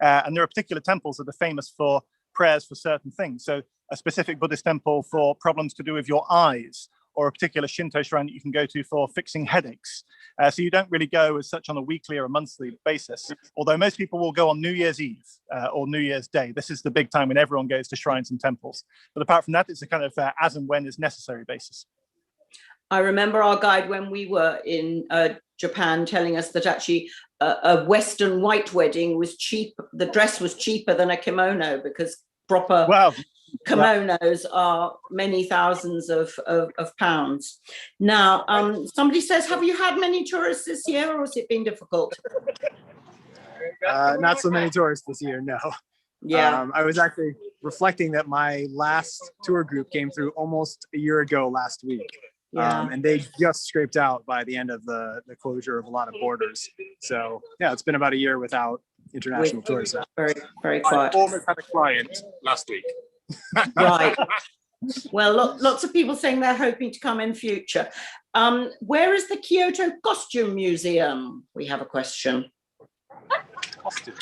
And there are particular temples that are famous for prayers for certain things. So a specific Buddhist temple for problems to do with your eyes, or a particular Shinto shrine that you can go to for fixing headaches. So you don't really go as such on a weekly or a monthly basis, although most people will go on New Year's Eve or New Year's Day. This is the big time when everyone goes to shrines and temples. But apart from that, it's a kind of as and when is necessary basis. I remember our guide when we were in Japan telling us that actually a Western white wedding was cheap. The dress was cheaper than a kimono because proper kimonos are many thousands of pounds. Now, somebody says, have you had many tourists this year, or has it been difficult? Not so many tourists this year, no. Yeah. I was actually reflecting that my last tour group came through almost a year ago last week. Yeah. And they just scraped out by the end of the closure of a lot of borders. So yeah, it's been about a year without international tourism. Very, very quiet. I almost had a client last week. Right. Well, lots of people saying they're hoping to come in future. Where is the Kyoto Costume Museum? We have a question. Costume.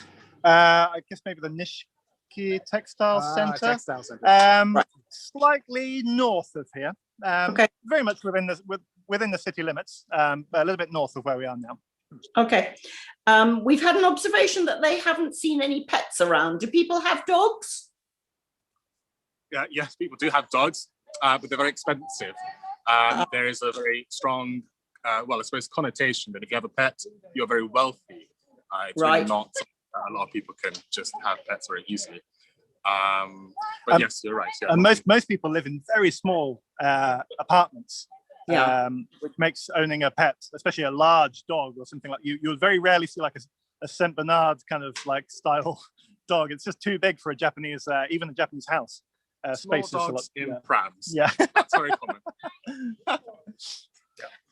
I guess maybe the Nishiki Textile Center. Textile Center. Right. Slightly north of here. Okay. Very much within the city limits, but a little bit north of where we are now. Okay. We've had an observation that they haven't seen any pets around. Do people have dogs? Yes, people do have dogs, but they're very expensive. There is a very strong, I suppose, connotation that if you have a pet, you're very wealthy. It's really not. A lot of people can just have pets very easily. But yes, you're right. Yeah. And most people live in very small apartments, which makes owning a pet, especially a large dog or something like you would very rarely see like a a Saint Bernard kind of like style dog. It's just too big for a Japanese, even a Japanese house. Small Space is a lot, dogs in yeah. prams. Yeah. That's very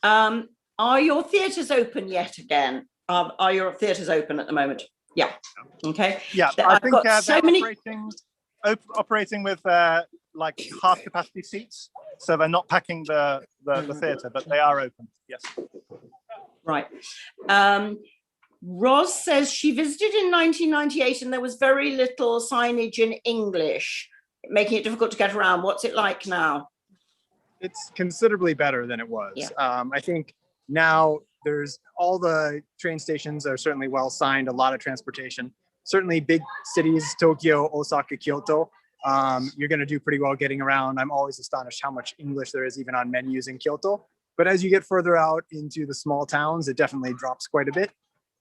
common. Are your theatres open yet again? Are your theatres open at the moment? Yeah. Okay. Yeah, I think they're operating with like half capacity seats, so they're not packing the theatre, but they are open. Yes. Right. Roz says she visited in 1998 and there was very little signage in English, making it difficult to get around. What's it like now? It's considerably better than it was. Yeah. I think now there's all the train stations are certainly well signed, a lot of transportation. Certainly big cities, Tokyo, Osaka, Kyoto, you're going to do pretty well getting around. I'm always astonished how much English there is even on menus in Kyoto. But as you get further out into the small towns, it definitely drops quite a bit.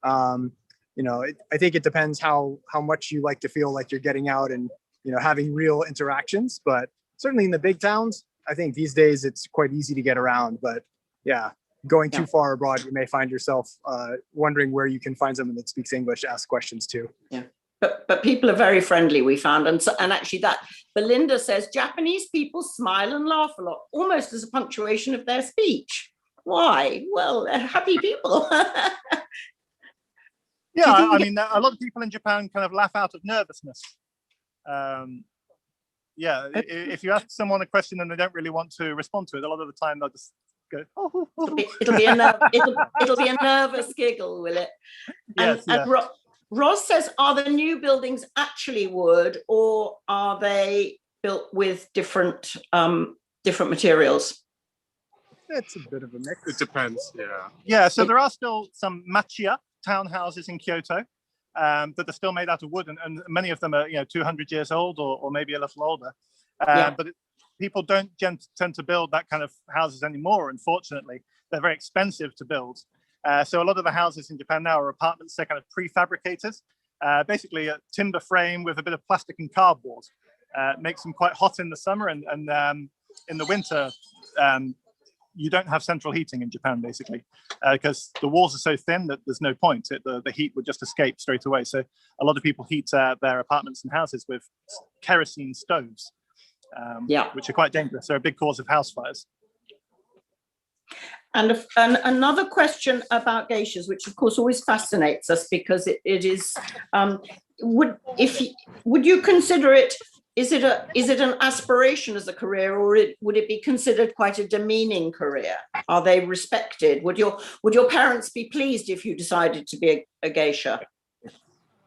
I think it depends how much you like to feel like you're getting out and, having real interactions. But certainly in the big towns, I think these days it's quite easy to get around. But yeah, going too far abroad, you may find yourself wondering where you can find someone that speaks English to ask questions to. Yeah. But people are very friendly, we found. And actually that Belinda says Japanese people smile and laugh a lot, almost as a punctuation of their speech. Why? Well, they're happy people. Yeah, I mean, a lot of people in Japan kind of laugh out of nervousness. Yeah, if you ask someone a question and they don't really want to respond to it, a lot of the time they'll just go, oh. It'll be a nervous giggle, will it? And, Yes, yeah. and Ross says, are the new buildings actually wood or are they built with different materials? It's a bit of a mix. It depends, yeah. Yeah, so there are still some machiya townhouses in Kyoto that are still made out of wood, and many of them are 200 years old or maybe a little older. But people don't tend to build that kind of houses anymore, unfortunately. They're very expensive to build. So a lot of the houses in Japan now are apartments. They're kind of prefabricated, basically a timber frame with a bit of plastic and cardboard. Makes them quite hot in the summer, and in the winter, you don't have central heating in Japan, basically, because the walls are so thin that there's no point. The heat would just escape straight away. So a lot of people heat their apartments and houses with kerosene stoves, which are quite dangerous. They're a big cause of house fires. And another question about geishas, which of course always fascinates us because it is, would you consider it, is it an aspiration as a career, or would it be considered quite a demeaning career? Are they respected? Would your parents be pleased if you decided to be a geisha?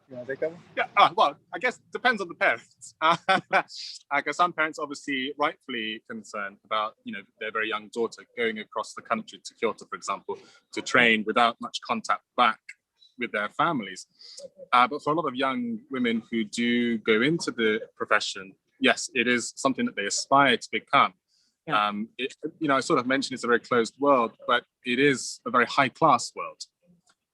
Yeah, well, I guess it depends on the parents. I guess some parents obviously rightfully concerned about, their very young daughter going across the country to Kyoto, for example, to train without much contact back with their families. But for a lot of young women who do go into the profession, yes, it is something that they aspire to become. Yeah. I sort of mentioned it's a very closed world, but it is a very high class world.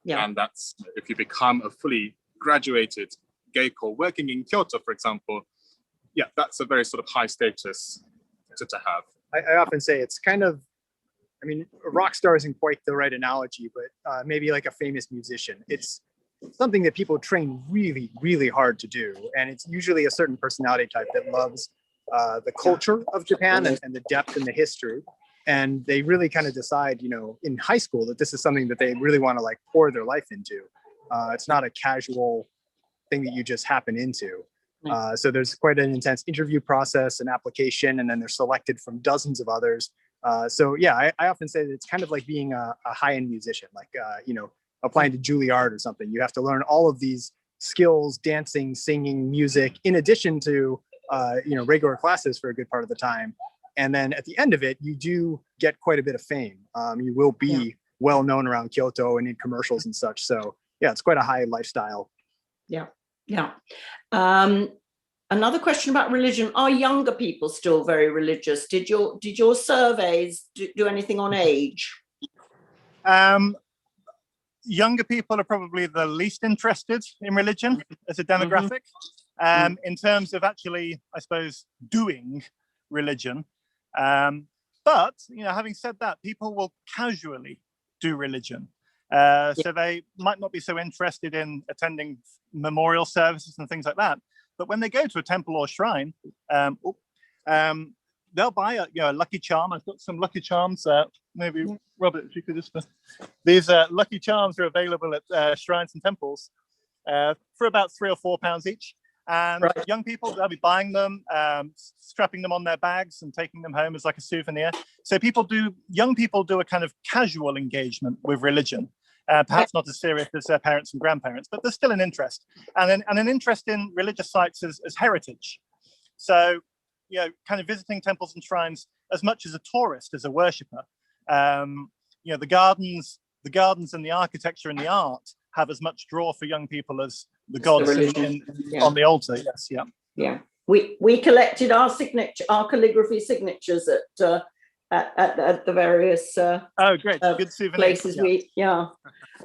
Yeah. And that's, if you become a fully graduated geiko working in Kyoto, for example, that's a very sort of high status to have. I often say it's kind of, a rock star isn't quite the right analogy, but maybe like a famous musician. It's something that people train really, really hard to do. And it's usually a certain personality type that loves the culture of Japan and the depth and the history. And they really kind of decide, in high school that this is something that they really want to like pour their life into. It's not a casual thing that you just happen into. So there's quite an intense interview process and application, and then they're selected from dozens of others. I often say that it's kind of like being a high-end musician, like, applying to Juilliard or something. You have to learn all of these skills, dancing, singing, music, in addition to, regular classes for a good part of the time. And then at the end of it, you do get quite a bit of fame. You will be well known around Kyoto and in commercials and such. So yeah, it's quite a high lifestyle. Yeah. Another question about religion: are younger people still very religious? Did your surveys do anything on age? Younger people are probably the least interested in religion as a demographic. In terms of actually, I suppose, doing religion. But having said that, people will casually do religion. So they might not be so interested in attending memorial services and things like that. But when they go to a temple or shrine, they'll buy a lucky charm. I've got some lucky charms. Maybe Robert, if you could just. These lucky charms are available at shrines and temples for about £3 or £4 each. And young people, they'll be buying them, strapping them on their bags and taking them home as like a souvenir. So young people do a kind of casual engagement with religion, perhaps not as serious as their parents and grandparents, but there's still an interest, and an interest in religious sites as heritage. So, kind of visiting temples and shrines as much as a tourist, as a worshipper. The gardens and the architecture and the art have as much draw for young people as the gods on the altar. Yes, yeah. We collected our calligraphy signatures at the various great, good souvenir places.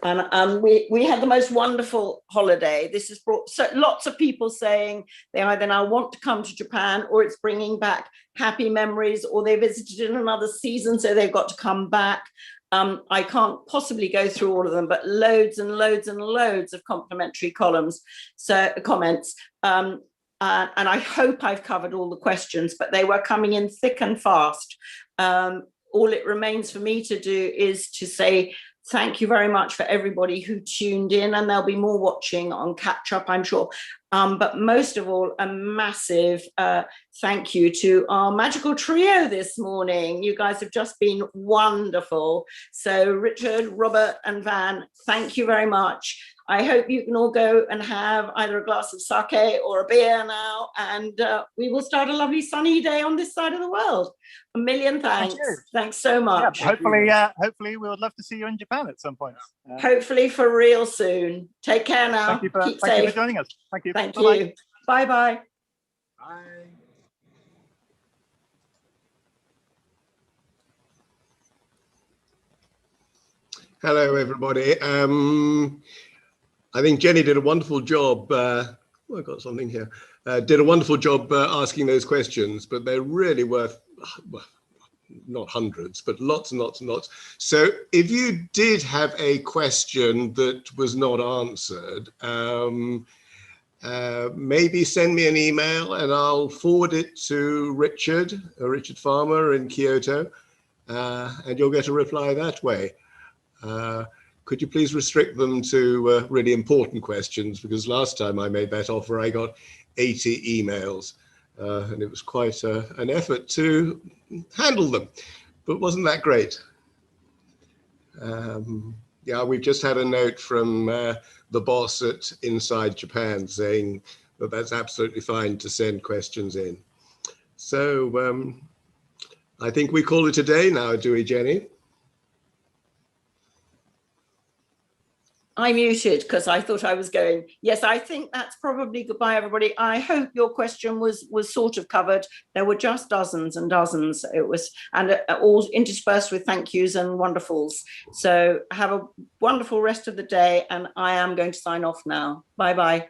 And we had the most wonderful holiday. This has brought lots of people saying they either now want to come to Japan, or it's bringing back happy memories, or they visited in another season, so they've got to come back. I can't possibly go through all of them, but loads and loads and loads of complimentary comments. And I hope I've covered all the questions, but they were coming in thick and fast. All it remains for me to do is to say thank you very much for everybody who tuned in, and there'll be more watching on catch up, I'm sure. But most of all, a massive thank you to our magical trio this morning. You guys have just been wonderful. So Richard, Robert and Van, thank you very much. I hope you can all go and have either a glass of sake or a beer now, and we will start a lovely sunny day on this side of the world. A million thanks. Thanks so much. Yeah, hopefully we would love to see you in Japan at some point. Hopefully for real soon. Take care now. Keep safe. Thank you for joining us. Thank you. Thank you. Bye-bye. Bye. Hello, everybody. I think Jenny did a wonderful job. I got something here. Did a wonderful job asking those questions, but they're really worth, not hundreds, but lots and lots and lots. So if you did have a question that was not answered, maybe send me an email and I'll forward it to Richard Farmer in Kyoto, and you'll get a reply that way. Could you please restrict them to really important questions? Because last time I made that offer, I got 80 emails, and it was quite an effort to handle them, but wasn't that great? Yeah, we've just had a note from the boss at Inside Japan saying that that's absolutely fine to send questions in. So I think we call it a day now, do we, Jenny? I muted because I thought I was going. Yes, I think that's probably goodbye, everybody. I hope your question was sort of covered. There were just dozens and dozens. It was, and all interspersed with thank yous and wonderfuls. So have a wonderful rest of the day, and I am going to sign off now. Bye-bye.